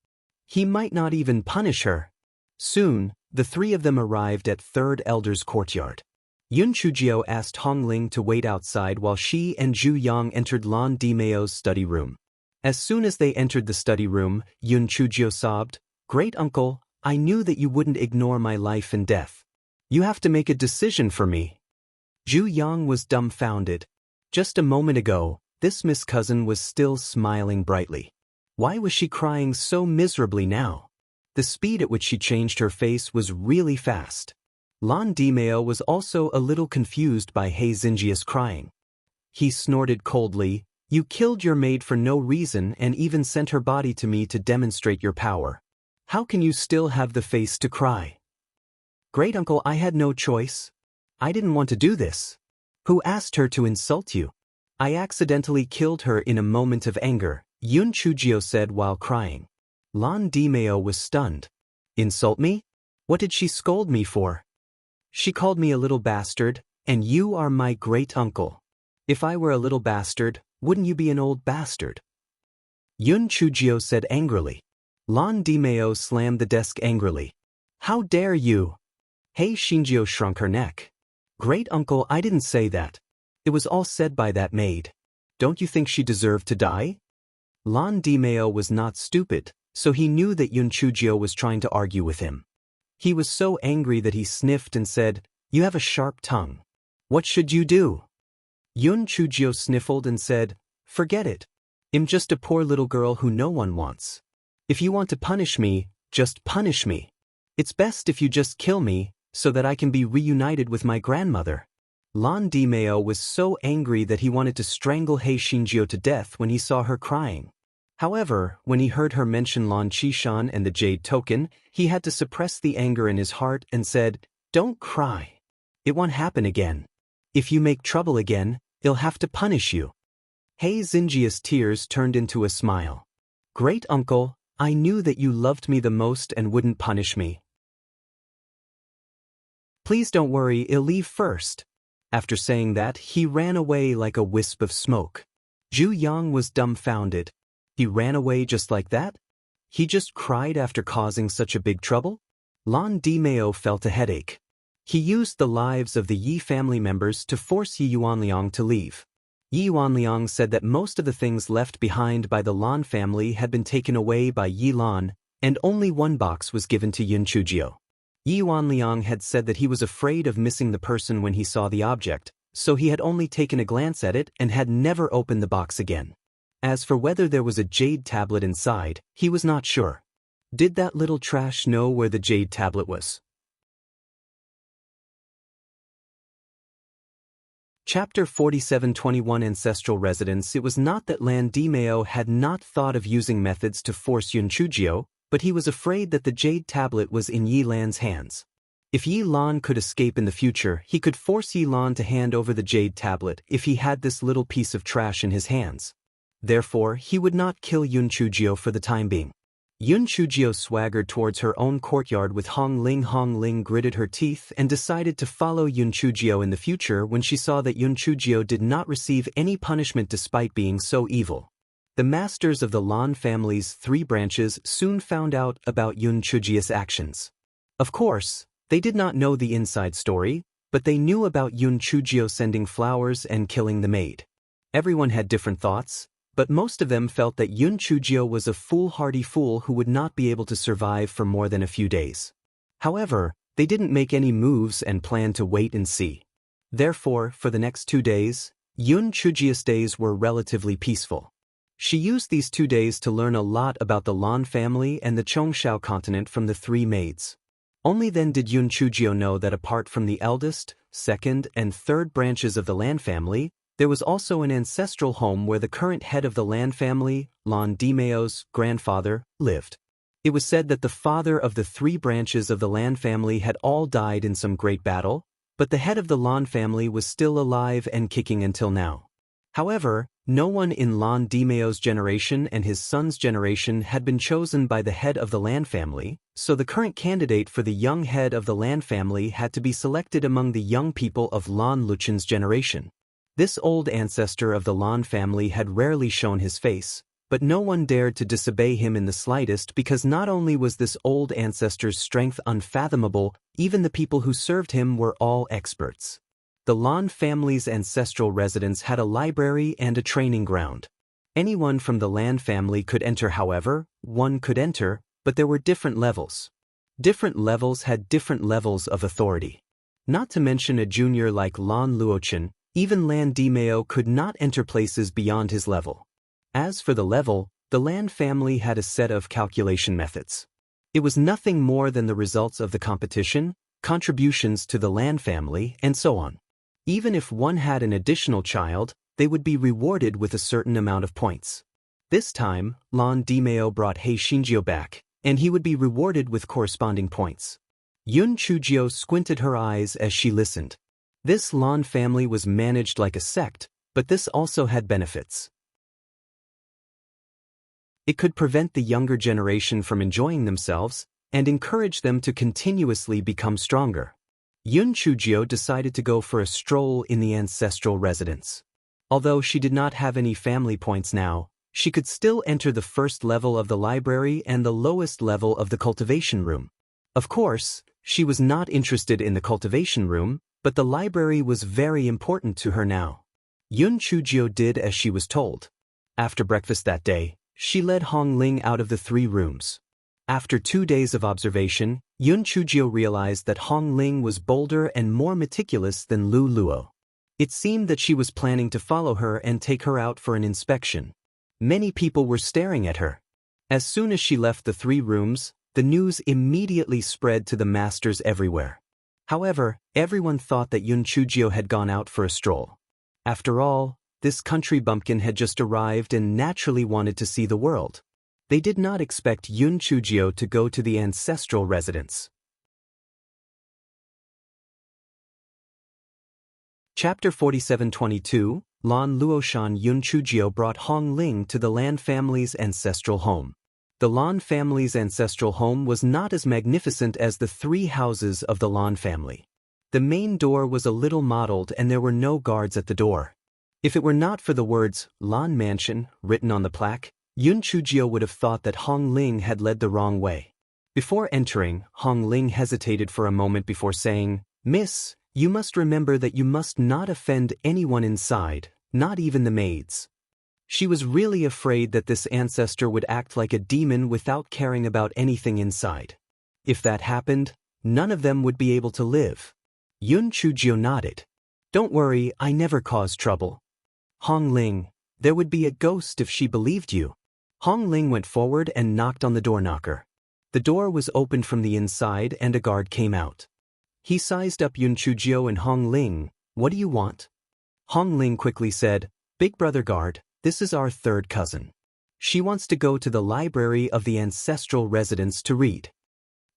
S1: He might not even punish her. Soon, the three of them arrived at Third Elder's courtyard. Yun Chujio asked Hong Ling to wait outside while she and Zhu Yang entered Lan Dimeo's study room. As soon as they entered the study room, Yun Chujio sobbed, "Great uncle, I knew that you wouldn't ignore my life and death. You have to make a decision for me." Zhu Yang was dumbfounded. Just a moment ago, this Miss Cousin was still smiling brightly. Why was she crying so miserably now? The speed at which she changed her face was really fast. Lan Dimeo was also a little confused by He Xinjia's crying. He snorted coldly, "You killed your maid for no reason and even sent her body to me to demonstrate your power. How can you still have the face to cry?" "Great uncle, I had no choice. I didn't want to do this." "Who asked her to insult you?" "I accidentally killed her in a moment of anger," Yun Chujio said while crying. Lan Dimeo was stunned. "Insult me? What did she scold me for?" "She called me a little bastard, and you are my great uncle. If I were a little bastard, wouldn't you be an old bastard?" Yun Chujio said angrily. Lan Dimeo slammed the desk angrily. "How dare you?" He Xinjio shrunk her neck. "Great uncle, I didn't say that. It was all said by that maid. Don't you think she deserved to die?" Lan Dimeo was not stupid, so he knew that Yun Chujio was trying to argue with him. He was so angry that he sniffed and said, "You have a sharp tongue. What should you do?" Yun Chujio sniffled and said, "Forget it. I'm just a poor little girl who no one wants. If you want to punish me, just punish me. It's best if you just kill me, so that I can be reunited with my grandmother." Lan Dimeo was so angry that he wanted to strangle He Xinjio to death when he saw her crying. However, when he heard her mention Lan Qishan and the Jade Token, he had to suppress the anger in his heart and said, "Don't cry. It won't happen again. If you make trouble again, I'll have to punish you." He Xinjia's tears turned into a smile. "Great uncle, I knew that you loved me the most and wouldn't punish me. Please don't worry, I'll leave first." After saying that, he ran away like a wisp of smoke. Zhu Yang was dumbfounded. He ran away just like that? He just cried after causing such a big trouble? Lan Dimeo felt a headache. He used the lives of the Yi family members to force Yi Yuanliang to leave. Yi Yuanliang said that most of the things left behind by the Lan family had been taken away by Yi Lan, and only one box was given to Yun Chujio. Yi Yuanliang had said that he was afraid of missing the person when he saw the object, so he had only taken a glance at it and had never opened the box again. As for whether there was a jade tablet inside, he was not sure. Did that little trash know where the jade tablet was? Chapter 47:21 Ancestral Residence. It was not that Lan Dimeo had not thought of using methods to force Yun Chujio, but he was afraid that the jade tablet was in Yi Lan's hands. If Yi Lan could escape in the future, he could force Yi Lan to hand over the jade tablet if he had this little piece of trash in his hands. Therefore, he would not kill Yun Chujio for the time being. Yun Chujio swaggered towards her own courtyard with Hong Ling. Hong Ling gritted her teeth and decided to follow Yun Chujio in the future when she saw that Yun Chujio did not receive any punishment despite being so evil. The masters of the Lan family's 3 branches soon found out about Yun Chujio's actions. Of course, they did not know the inside story, but they knew about Yun Chujio sending flowers and killing the maid. Everyone had different thoughts, but most of them felt that Yun Chujio was a foolhardy fool who would not be able to survive for more than a few days. However, they didn't make any moves and planned to wait and see. Therefore, for the next 2 days, Yun Chujio's days were relatively peaceful. She used these 2 days to learn a lot about the Lan family and the Chongshao continent from the three maids. Only then did Yun Chujio know that apart from the eldest, second, and third branches of the Lan family, there was also an ancestral home where the current head of the Lan family, Lan Dimeo's grandfather, lived. It was said that the father of the three branches of the Lan family had all died in some great battle, but the head of the Lan family was still alive and kicking until now. However, no one in Lan Dimeo's generation and his son's generation had been chosen by the head of the Lan family, so the current candidate for the young head of the Lan family had to be selected among the young people of Lan Luchen's generation. This old ancestor of the Lan family had rarely shown his face, but no one dared to disobey him in the slightest because not only was this old ancestor's strength unfathomable, even the people who served him were all experts. The Lan family's ancestral residence had a library and a training ground. Anyone from the Lan family could enter, however, one could enter, but there were different levels. Different levels had different levels of authority. Not to mention a junior like Lan Luochen, even Lan Dimeo could not enter places beyond his level. As for the level, the Lan family had a set of calculation methods. It was nothing more than the results of the competition, contributions to the Lan family, and so on. Even if one had an additional child, they would be rewarded with a certain amount of points. This time, Lan Dimeo brought He Xinjiu back, and he would be rewarded with corresponding points. Yun Chujio squinted her eyes as she listened. This Lan family was managed like a sect, but this also had benefits. It could prevent the younger generation from enjoying themselves and encourage them to continuously become stronger. Yun Chujio decided to go for a stroll in the ancestral residence. Although she did not have any family points now, she could still enter the first level of the library and the lowest level of the cultivation room. Of course, she was not interested in the cultivation room, but the library was very important to her now. Yun Chujio did as she was told. After breakfast that day, she led Hong Ling out of the 3 rooms. After 2 days of observation, Yun Chujio realized that Hong Ling was bolder and more meticulous than Lu Luo. It seemed that she was planning to follow her and take her out for an inspection. Many people were staring at her. As soon as she left the 3 rooms, the news immediately spread to the masters everywhere. However, everyone thought that Yun Chujio had gone out for a stroll. After all, this country bumpkin had just arrived and naturally wanted to see the world. They did not expect Yun Chujio to go to the ancestral residence. Chapter 47:22, Lan Luoshan Yun Chujio brought Hong Ling to the Lan family's ancestral home. The Lan family's ancestral home was not as magnificent as the 3 houses of the Lan family. The main door was a little mottled and there were no guards at the door. If it were not for the words, Lan Mansion, written on the plaque, Yun Chujio would have thought that Hong Ling had led the wrong way. Before entering, Hong Ling hesitated for a moment before saying, "Miss, you must remember that you must not offend anyone inside, not even the maids." She was really afraid that this ancestor would act like a demon without caring about anything inside. If that happened, none of them would be able to live. Yun Chujio nodded. "Don't worry, I never cause trouble." "Hong Ling, there would be a ghost if she believed you." Hong Ling went forward and knocked on the door knocker. The door was opened from the inside and a guard came out. He sized up Yun Chujio and Hong Ling. "What do you want?" Hong Ling quickly said, "Big brother guard, this is our 3rd cousin. She wants to go to the library of the ancestral residence to read."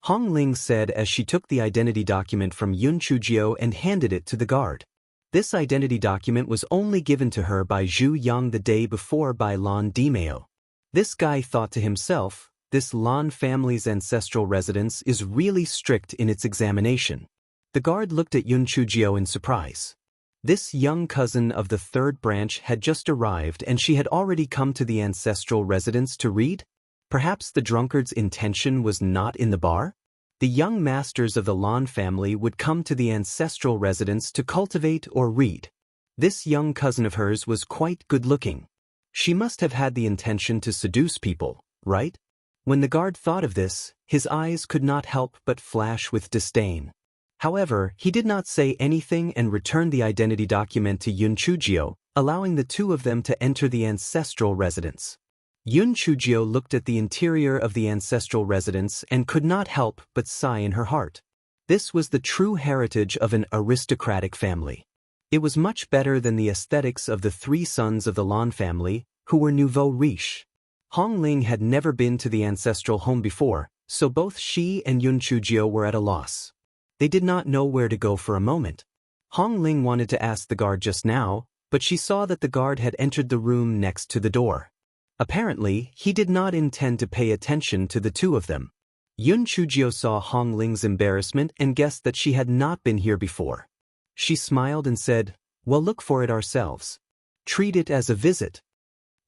S1: Hong Ling said as she took the identity document from Yun Chujio and handed it to the guard. This identity document was only given to her by Zhu Yang the day before by Lan Dimeo. This guy thought to himself, this Lan family's ancestral residence is really strict in its examination. The guard looked at Yun Chujio in surprise. This young cousin of the 3rd branch had just arrived and she had already come to the ancestral residence to read? Perhaps the drunkard's intention was not in the bar? The young masters of the Lan family would come to the ancestral residence to cultivate or read. This young cousin of hers was quite good-looking. She must have had the intention to seduce people, right? When the guard thought of this, his eyes could not help but flash with disdain. However, he did not say anything and returned the identity document to Yun Chujio, allowing the two of them to enter the ancestral residence. Yun Chujio looked at the interior of the ancestral residence and could not help but sigh in her heart. This was the true heritage of an aristocratic family. It was much better than the aesthetics of the three sons of the Lan family, who were nouveau riche. Hong Ling had never been to the ancestral home before, so both she and Yun Chujio were at a loss. They did not know where to go for a moment. Hong Ling wanted to ask the guard just now, but she saw that the guard had entered the room next to the door. Apparently, he did not intend to pay attention to the two of them. Yun Chujio saw Hong Ling's embarrassment and guessed that she had not been here before. She smiled and said, "Well, look for it ourselves. Treat it as a visit."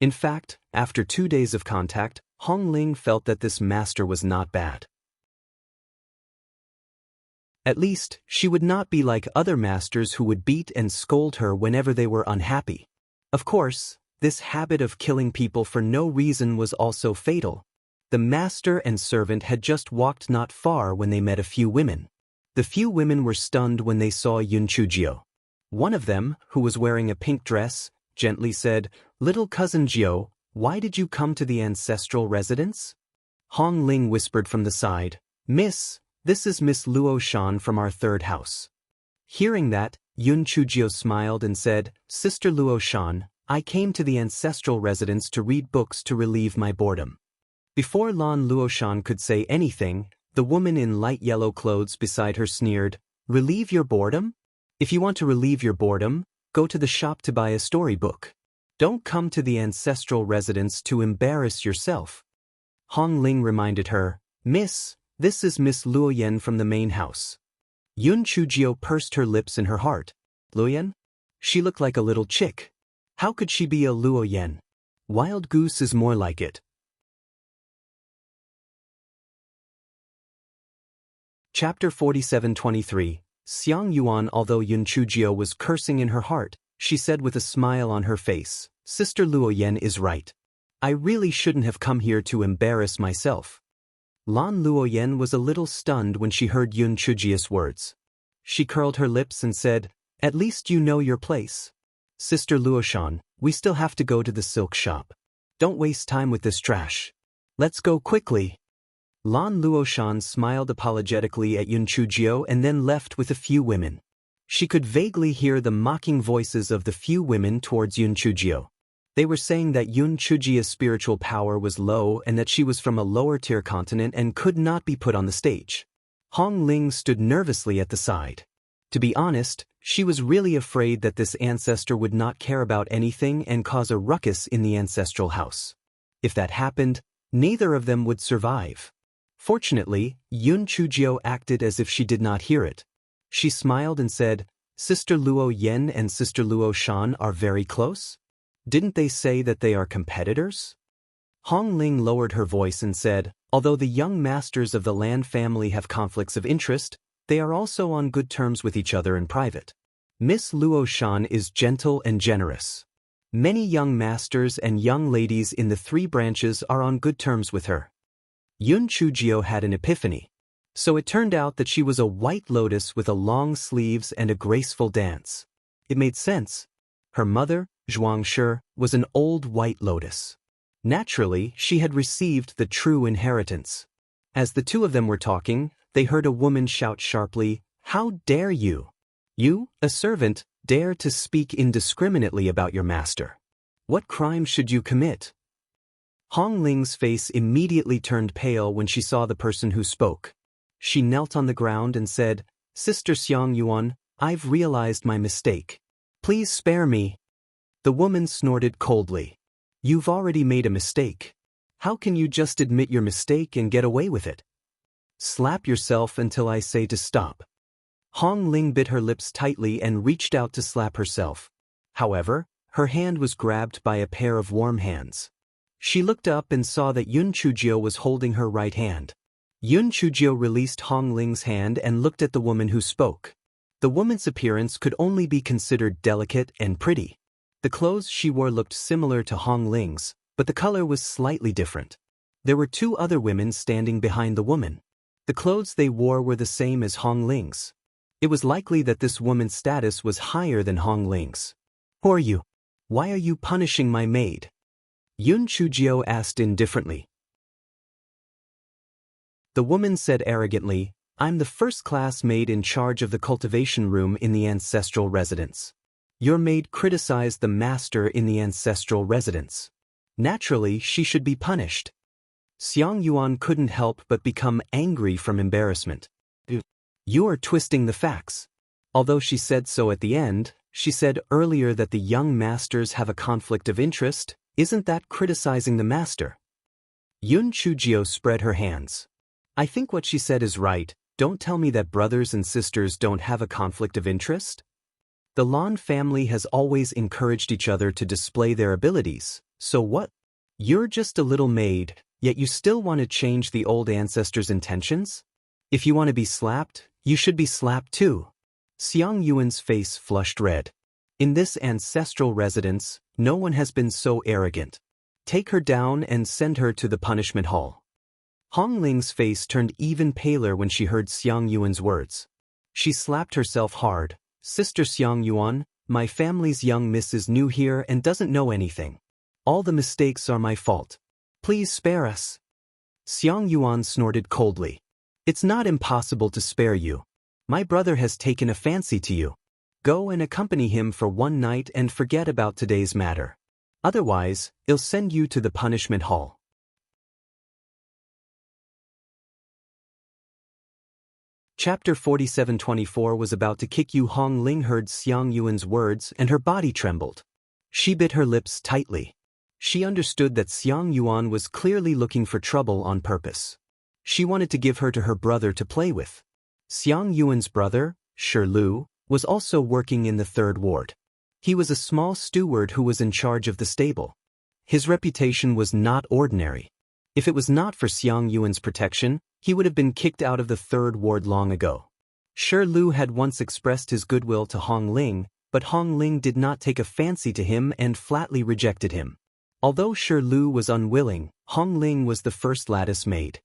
S1: In fact, after 2 days of contact, Hong Ling felt that this master was not bad. At least, she would not be like other masters who would beat and scold her whenever they were unhappy. Of course, this habit of killing people for no reason was also fatal. The master and servant had just walked not far when they met a few women. The few women were stunned when they saw Yun Chujio. One of them, who was wearing a pink dress, gently said, "Little cousin Jio, why did you come to the ancestral residence?" Hong Ling whispered from the side, "Miss, this is Miss Luo Shan from our third house." Hearing that, Yun Chujio smiled and said, "Sister Luo Shan, I came to the ancestral residence to read books to relieve my boredom." Before Lan Luoshan could say anything, the woman in light yellow clothes beside her sneered, "Relieve your boredom? If you want to relieve your boredom, go to the shop to buy a storybook. Don't come to the ancestral residence to embarrass yourself." Hong Ling reminded her, "Miss, this is Miss Luoyen from the main house." Yun Chujio pursed her lips in her heart. Luoyen? She looked like a little chick. How could she be a Luoyen? Wild goose is more like it. Chapter 47-23. Xiang Yuan. Although Yun Chujio was cursing in her heart, she said with a smile on her face, "Sister Luoyen is right. I really shouldn't have come here to embarrass myself." Lan Luoyen was a little stunned when she heard Yun Chujio's words. She curled her lips and said, "At least you know your place. Sister Luoshan, we still have to go to the silk shop. Don't waste time with this trash. Let's go quickly." Lan Luoshan smiled apologetically at Yun Chujio and then left with a few women. She could vaguely hear the mocking voices of the few women towards Yun Chujio. They were saying that Yun Chujio's spiritual power was low and that she was from a lower-tier continent and could not be put on the stage. Hong Ling stood nervously at the side. To be honest, she was really afraid that this ancestor would not care about anything and cause a ruckus in the ancestral house. If that happened, neither of them would survive. Fortunately, Yun Chujio acted as if she did not hear it. She smiled and said, "Sister Luo Yen and Sister Luo Shan are very close? Didn't they say that they are competitors?" Hong Ling lowered her voice and said, "Although the young masters of the Lan family have conflicts of interest, they are also on good terms with each other in private. Miss Luo Shan is gentle and generous. Many young masters and young ladies in the three branches are on good terms with her." Yun Chujio had an epiphany. So it turned out that she was a white lotus with a long sleeves and a graceful dance. It made sense. Her mother, Zhuang Shi, was an old white lotus. Naturally, she had received the true inheritance. As the two of them were talking, they heard a woman shout sharply, "How dare you? You, a servant, dare to speak indiscriminately about your master? What crime should you commit?" Hong Ling's face immediately turned pale when she saw the person who spoke. She knelt on the ground and said, "Sister Xiang Yuan, I've realized my mistake. Please spare me." The woman snorted coldly. "You've already made a mistake. How can you just admit your mistake and get away with it? Slap yourself until I say to stop." Hong Ling bit her lips tightly and reached out to slap herself. However, her hand was grabbed by a pair of warm hands. She looked up and saw that Yun Chujio was holding her right hand. Yun Chujio released Hong Ling's hand and looked at the woman who spoke. The woman's appearance could only be considered delicate and pretty. The clothes she wore looked similar to Hong Ling's, but the color was slightly different. There were two other women standing behind the woman. The clothes they wore were the same as Hong Ling's. It was likely that this woman's status was higher than Hong Ling's. "Who are you?" Why are you punishing my maid? Yun Chujio asked indifferently. The woman said arrogantly, I'm the first-class maid in charge of the cultivation room in the ancestral residence. Your maid criticized the master in the ancestral residence. Naturally, she should be punished. Xiang Yuan couldn't help but become angry from embarrassment. You are twisting the facts. Although she said so at the end, she said earlier that the young masters have a conflict of interest. Isn't that criticizing the master? Yun Chujio spread her hands. I think what she said is right. Don't tell me that brothers and sisters don't have a conflict of interest. The Lan family has always encouraged each other to display their abilities, so what? You're just a little maid, yet you still want to change the old ancestors' intentions? If you want to be slapped, you should be slapped too. Xiang Yuan's face flushed red. In this ancestral residence, no one has been so arrogant. Take her down and send her to the punishment hall. Hong Ling's face turned even paler when she heard Xiang Yuan's words. She slapped herself hard. Sister Xiang Yuan, my family's young miss is new here and doesn't know anything. All the mistakes are my fault. Please spare us. Xiang Yuan snorted coldly. It's not impossible to spare you. My brother has taken a fancy to you. Go and accompany him for one night and forget about today's matter. Otherwise, he'll send you to the punishment hall. Chapter 47-24 was about to kick you. Hong Ling heard Xiang Yuan's words and her body trembled. She bit her lips tightly. She understood that Xiang Yuan was clearly looking for trouble on purpose. She wanted to give her to her brother to play with. Xiang Yuan's brother, Shi Lu, was also working in the third ward. He was a small steward who was in charge of the stable. His reputation was not ordinary. If it was not for Xiang Yuan's protection, he would have been kicked out of the third ward long ago. Shi Lu had once expressed his goodwill to Hong Ling, but Hong Ling did not take a fancy to him and flatly rejected him. Although Shi Lu was unwilling, Hong Ling was the first lattice maid.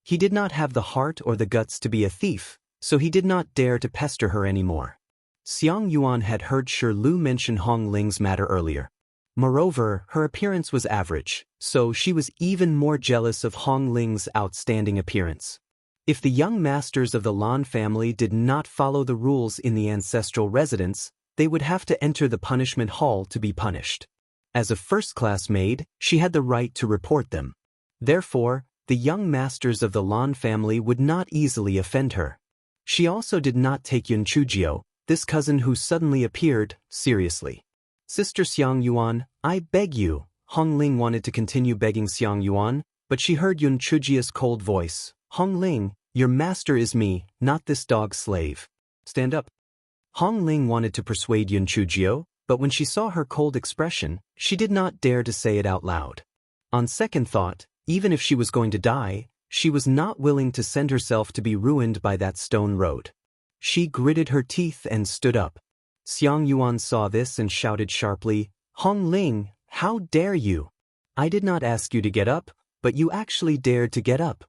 S1: He did not have the heart or the guts to be a thief, so he did not dare to pester her anymore. Xiang Yuan had heard Shi Lu mention Hong Ling's matter earlier. Moreover, her appearance was average, so she was even more jealous of Hong Ling's outstanding appearance. If the young masters of the Lan family did not follow the rules in the ancestral residence, they would have to enter the punishment hall to be punished. As a first-class maid, she had the right to report them. Therefore, the young masters of the Lan family would not easily offend her. She also did not take Yun Chujio, this cousin who suddenly appeared, seriously. Sister Xiang Yuan, I beg you. Hong Ling wanted to continue begging Xiang Yuan, but she heard Yun Chujio's cold voice. Hong Ling, your master is me, not this dog slave. Stand up. Hong Ling wanted to persuade Yun Chujio, but when she saw her cold expression, she did not dare to say it out loud. On second thought, even if she was going to die, she was not willing to send herself to be ruined by that stone road. She gritted her teeth and stood up. Xiang Yuan saw this and shouted sharply, Hong Ling, how dare you? I did not ask you to get up, but you actually dared to get up.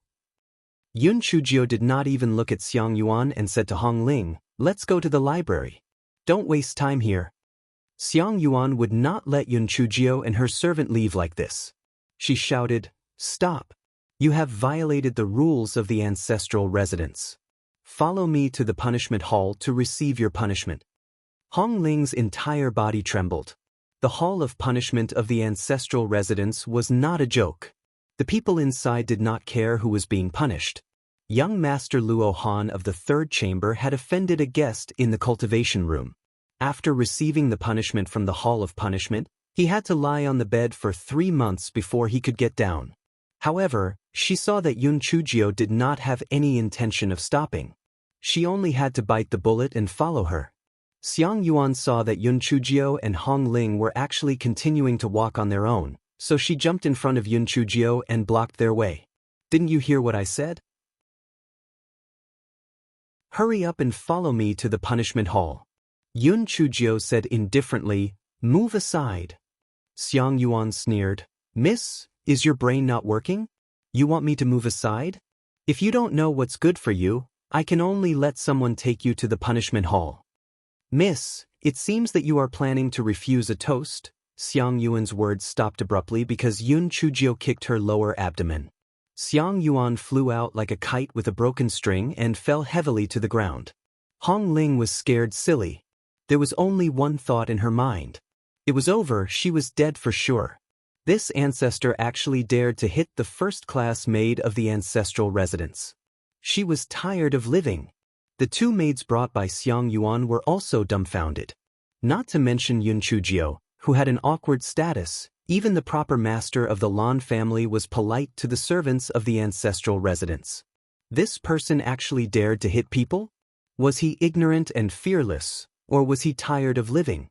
S1: Yun Chujio did not even look at Xiang Yuan and said to Hong Ling, let's go to the library. Don't waste time here. Xiang Yuan would not let Yun Chujio and her servant leave like this. She shouted, stop. You have violated the rules of the ancestral residence. Follow me to the punishment hall to receive your punishment. Hong Ling's entire body trembled. The hall of punishment of the ancestral residence was not a joke. The people inside did not care who was being punished. Young Master Luo Han of the third chamber had offended a guest in the cultivation room. After receiving the punishment from the hall of punishment, he had to lie on the bed for 3 months before he could get down. However, she saw that Yun Chujio did not have any intention of stopping. She only had to bite the bullet and follow her. Xiang Yuan saw that Yun Chujio and Hong Ling were actually continuing to walk on their own, so she jumped in front of Yun Chujio and blocked their way. Didn't you hear what I said? Hurry up and follow me to the punishment hall. Yun Chujio said indifferently, move aside. Xiang Yuan sneered, Miss, is your brain not working? You want me to move aside? If you don't know what's good for you, I can only let someone take you to the punishment hall. Miss, it seems that you are planning to refuse a toast. Xiang Yuan's words stopped abruptly because Yun Chujio kicked her lower abdomen. Xiang Yuan flew out like a kite with a broken string and fell heavily to the ground. Hong Ling was scared silly. There was only one thought in her mind. It was over, she was dead for sure. This ancestor actually dared to hit the first-class maid of the ancestral residence. She was tired of living. The two maids brought by Xiang Yuan were also dumbfounded. Not to mention Yun Chujio, who had an awkward status. Even the proper master of the Lan family was polite to the servants of the ancestral residence. This person actually dared to hit people? Was he ignorant and fearless, or was he tired of living?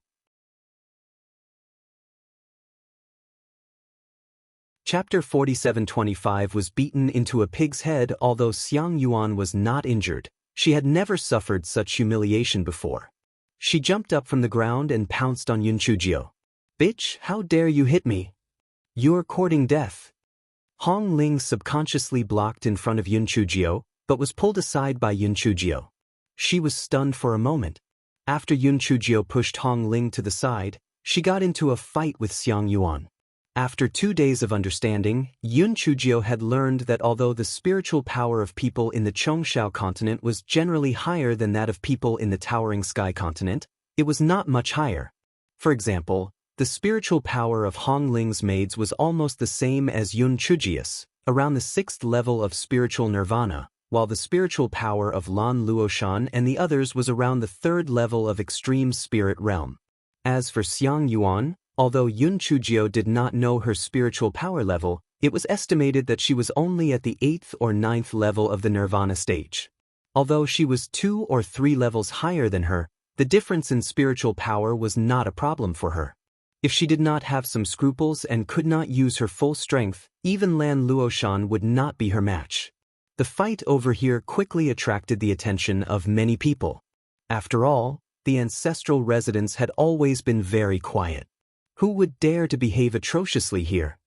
S1: Chapter 47:25 was beaten into a pig's head. Although Xiang Yuan was not injured, she had never suffered such humiliation before. She jumped up from the ground and pounced on Yun Chujio. "Bitch, how dare you hit me? You're courting death." Hong Ling subconsciously blocked in front of Yun Chujio, but was pulled aside by Yun Chujio. She was stunned for a moment. After Yun Chujio pushed Hong Ling to the side, she got into a fight with Xiang Yuan. After 2 days of understanding, Yun Chujio had learned that although the spiritual power of people in the Chongshao continent was generally higher than that of people in the Towering Sky continent, it was not much higher. For example, the spiritual power of Hong Ling's maids was almost the same as Yun Chujio's, around the 6th level of spiritual nirvana, while the spiritual power of Lan Luoshan and the others was around the 3rd level of extreme spirit realm. As for Xiang Yuan, although Yun Chujio did not know her spiritual power level, it was estimated that she was only at the 8th or 9th level of the nirvana stage. Although she was 2 or 3 levels higher than her, the difference in spiritual power was not a problem for her. If she did not have some scruples and could not use her full strength, even Lan Luoshan would not be her match. The fight over here quickly attracted the attention of many people. After all, the ancestral residence had always been very quiet. Who would dare to behave atrociously here?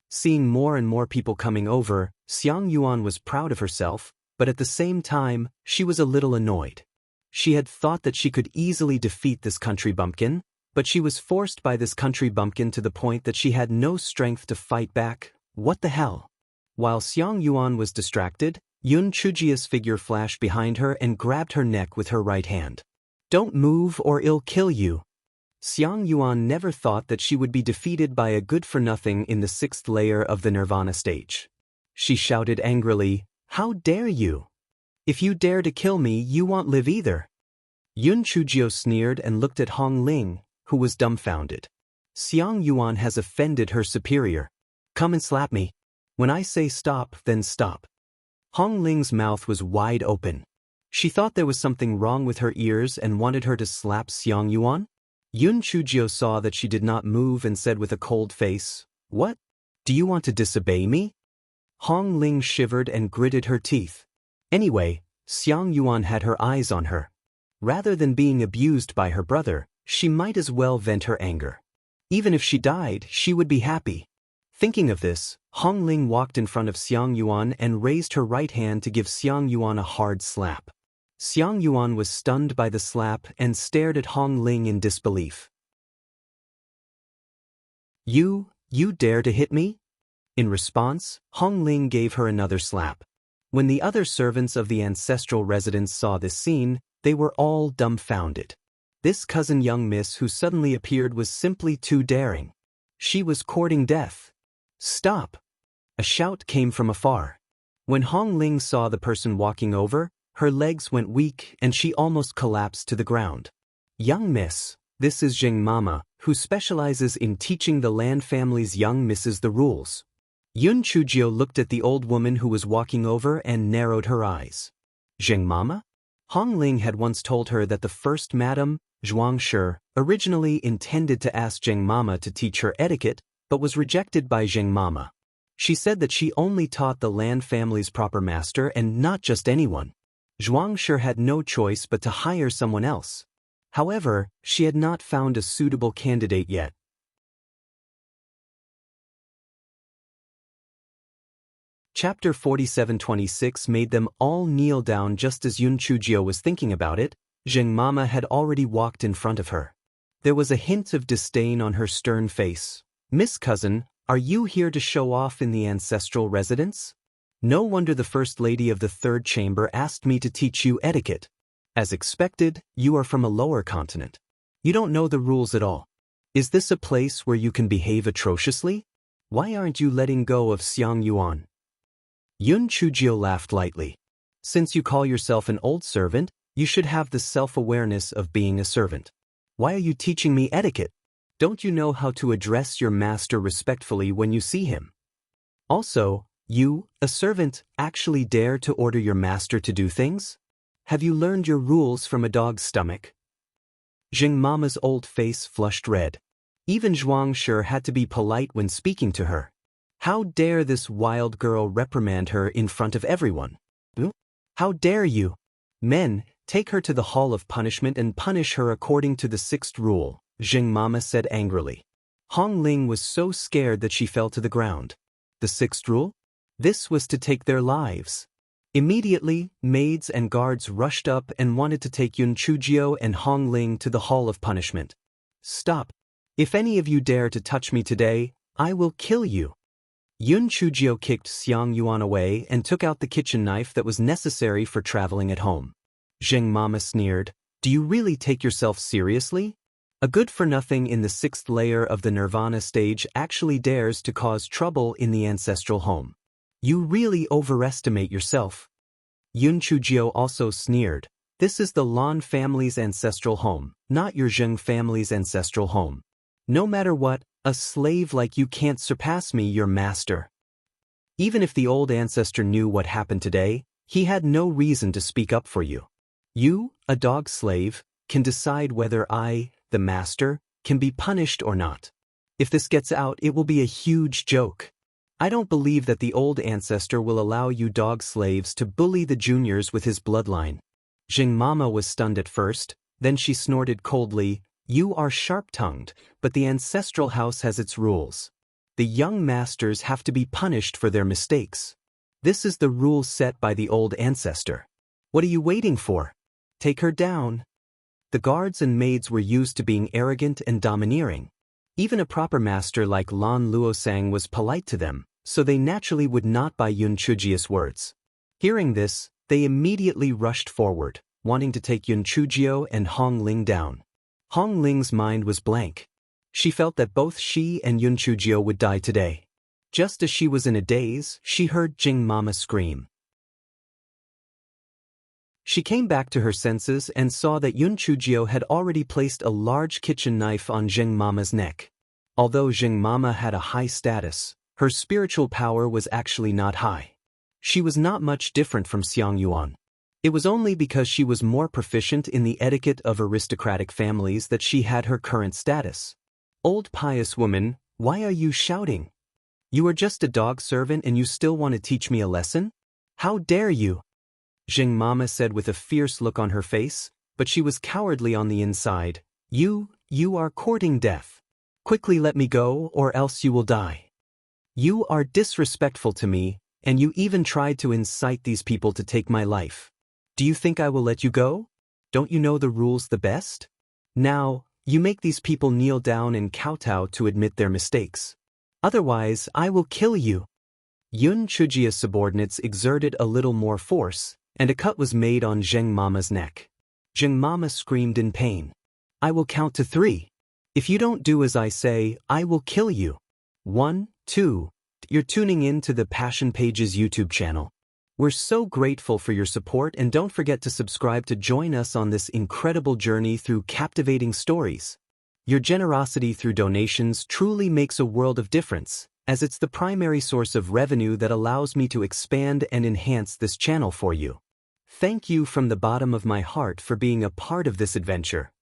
S1: Seeing more and more people coming over, Xiang Yuan was proud of herself, but at the same time, she was a little annoyed. She had thought that she could easily defeat this country bumpkin, but she was forced by this country bumpkin to the point that she had no strength to fight back. What the hell? While Xiang Yuan was distracted, Yun Chujio's figure flashed behind her and grabbed her neck with her right hand. "Don't move or I'll kill you." Xiang Yuan never thought that she would be defeated by a good-for-nothing in the 6th layer of the nirvana stage. She shouted angrily, "How dare you? If you dare to kill me, you won't live either." Yun Chujio sneered and looked at Hong Ling, who was dumbfounded. Xiang Yuan has offended her superior. "Come and slap me. When I say stop, then stop." Hong Ling's mouth was wide open. She thought there was something wrong with her ears and wanted her to slap Xiang Yuan. Yun Chujio saw that she did not move and said with a cold face, "What? Do you want to disobey me?" Hong Ling shivered and gritted her teeth. Anyway, Xiang Yuan had her eyes on her. Rather than being abused by her brother, she might as well vent her anger. Even if she died, she would be happy. Thinking of this, Hong Ling walked in front of Xiang Yuan and raised her right hand to give Xiang Yuan a hard slap. Xiang Yuan was stunned by the slap and stared at Hong Ling in disbelief. You dare to hit me?" In response, Hong Ling gave her another slap. When the other servants of the ancestral residence saw this scene, they were all dumbfounded. This cousin young miss who suddenly appeared was simply too daring. She was courting death. "Stop!" A shout came from afar. When Hong Ling saw the person walking over, her legs went weak and she almost collapsed to the ground. "Young miss, this is Zheng Mama, who specializes in teaching the Lan family's young misses the rules." Yun Chujio looked at the old woman who was walking over and narrowed her eyes. Zheng Mama? Hong Ling had once told her that the first Madam, Zhuang Shi, originally intended to ask Zheng Mama to teach her etiquette, but was rejected by Zheng Mama. She said that she only taught the Lan family's proper master and not just anyone. Zhuang Shi had no choice but to hire someone else. However, she had not found a suitable candidate yet. Chapter 47:26 made them all kneel down just as Yun Chujio was thinking about it. Zheng Mama had already walked in front of her. There was a hint of disdain on her stern face. Miss Cousin, are you here to show off in the ancestral residence? No wonder the First Lady of the Third Chamber asked me to teach you etiquette. As expected, you are from a lower continent. You don't know the rules at all. Is this a place where you can behave atrociously? Why aren't you letting go of Xiang Yuan? Yun Chujio laughed lightly. Since you call yourself an old servant, you should have the self-awareness of being a servant. Why are you teaching me etiquette? Don't you know how to address your master respectfully when you see him? Also, you, a servant, actually dare to order your master to do things? Have you learned your rules from a dog's stomach? Jing Mama's old face flushed red. Even Zhuang Shi had to be polite when speaking to her. How dare this wild girl reprimand her in front of everyone? How dare you? Men, take her to the hall of punishment and punish her according to the sixth rule, Jing Mama said angrily. Hong Ling was so scared that she fell to the ground. The sixth rule? This was to take their lives. Immediately, maids and guards rushed up and wanted to take Yun Chujio and Hong Ling to the hall of punishment. Stop. If any of you dare to touch me today, I will kill you. Yun Chujio kicked Xiang Yuan away and took out the kitchen knife that was necessary for traveling at home. Jing Mama sneered, do you really take yourself seriously? A good-for-nothing in the sixth layer of the Nirvana stage actually dares to cause trouble in the ancestral home. You really overestimate yourself. Yun Chujio also sneered, this is the Lan family's ancestral home, not your Zheng family's ancestral home. No matter what, a slave like you can't surpass me, your master. Even if the old ancestor knew what happened today, he had no reason to speak up for you. You, a dog slave, can decide whether I, the master, can be punished or not. If this gets out, it will be a huge joke. I don't believe that the old ancestor will allow you dog slaves to bully the juniors with his bloodline. Jing Mama was stunned at first, then she snorted coldly, you are sharp-tongued, but the ancestral house has its rules. The young masters have to be punished for their mistakes. This is the rule set by the old ancestor. What are you waiting for? Take her down. The guards and maids were used to being arrogant and domineering. Even a proper master like Lan Luosang was polite to them, so they naturally would not buy Yun Chujio's words. Hearing this, they immediately rushed forward, wanting to take Yun Chujio and Hong Ling down. Hong Ling's mind was blank. She felt that both she and Yun Chujio would die today. Just as she was in a daze, she heard Jing Mama scream. She came back to her senses and saw that Yun Chujio had already placed a large kitchen knife on Jing Mama's neck. Although Jing Mama had a high status, her spiritual power was actually not high. She was not much different from Xiang Yuan. It was only because she was more proficient in the etiquette of aristocratic families that she had her current status. Old pious woman, why are you shouting? You are just a dog servant and you still want to teach me a lesson? How dare you? Jing Mama said with a fierce look on her face, but she was cowardly on the inside. You are courting death. Quickly let me go or else you will die. You are disrespectful to me, and you even tried to incite these people to take my life. Do you think I will let you go? Don't you know the rules the best? Now, you make these people kneel down and kowtow to admit their mistakes. Otherwise, I will kill you. Yun Chujio's subordinates exerted a little more force, and a cut was made on Jing Mama's neck. Jing Mama screamed in pain. I will count to 3. If you don't do as I say, I will kill you. 1, 2. You're tuning in to the Passion Pages YouTube channel. We're so grateful for your support and don't forget to subscribe to join us on this incredible journey through captivating stories. Your generosity through donations truly makes a world of difference, as it's the primary source of revenue that allows me to expand and enhance this channel for you. Thank you from the bottom of my heart for being a part of this adventure.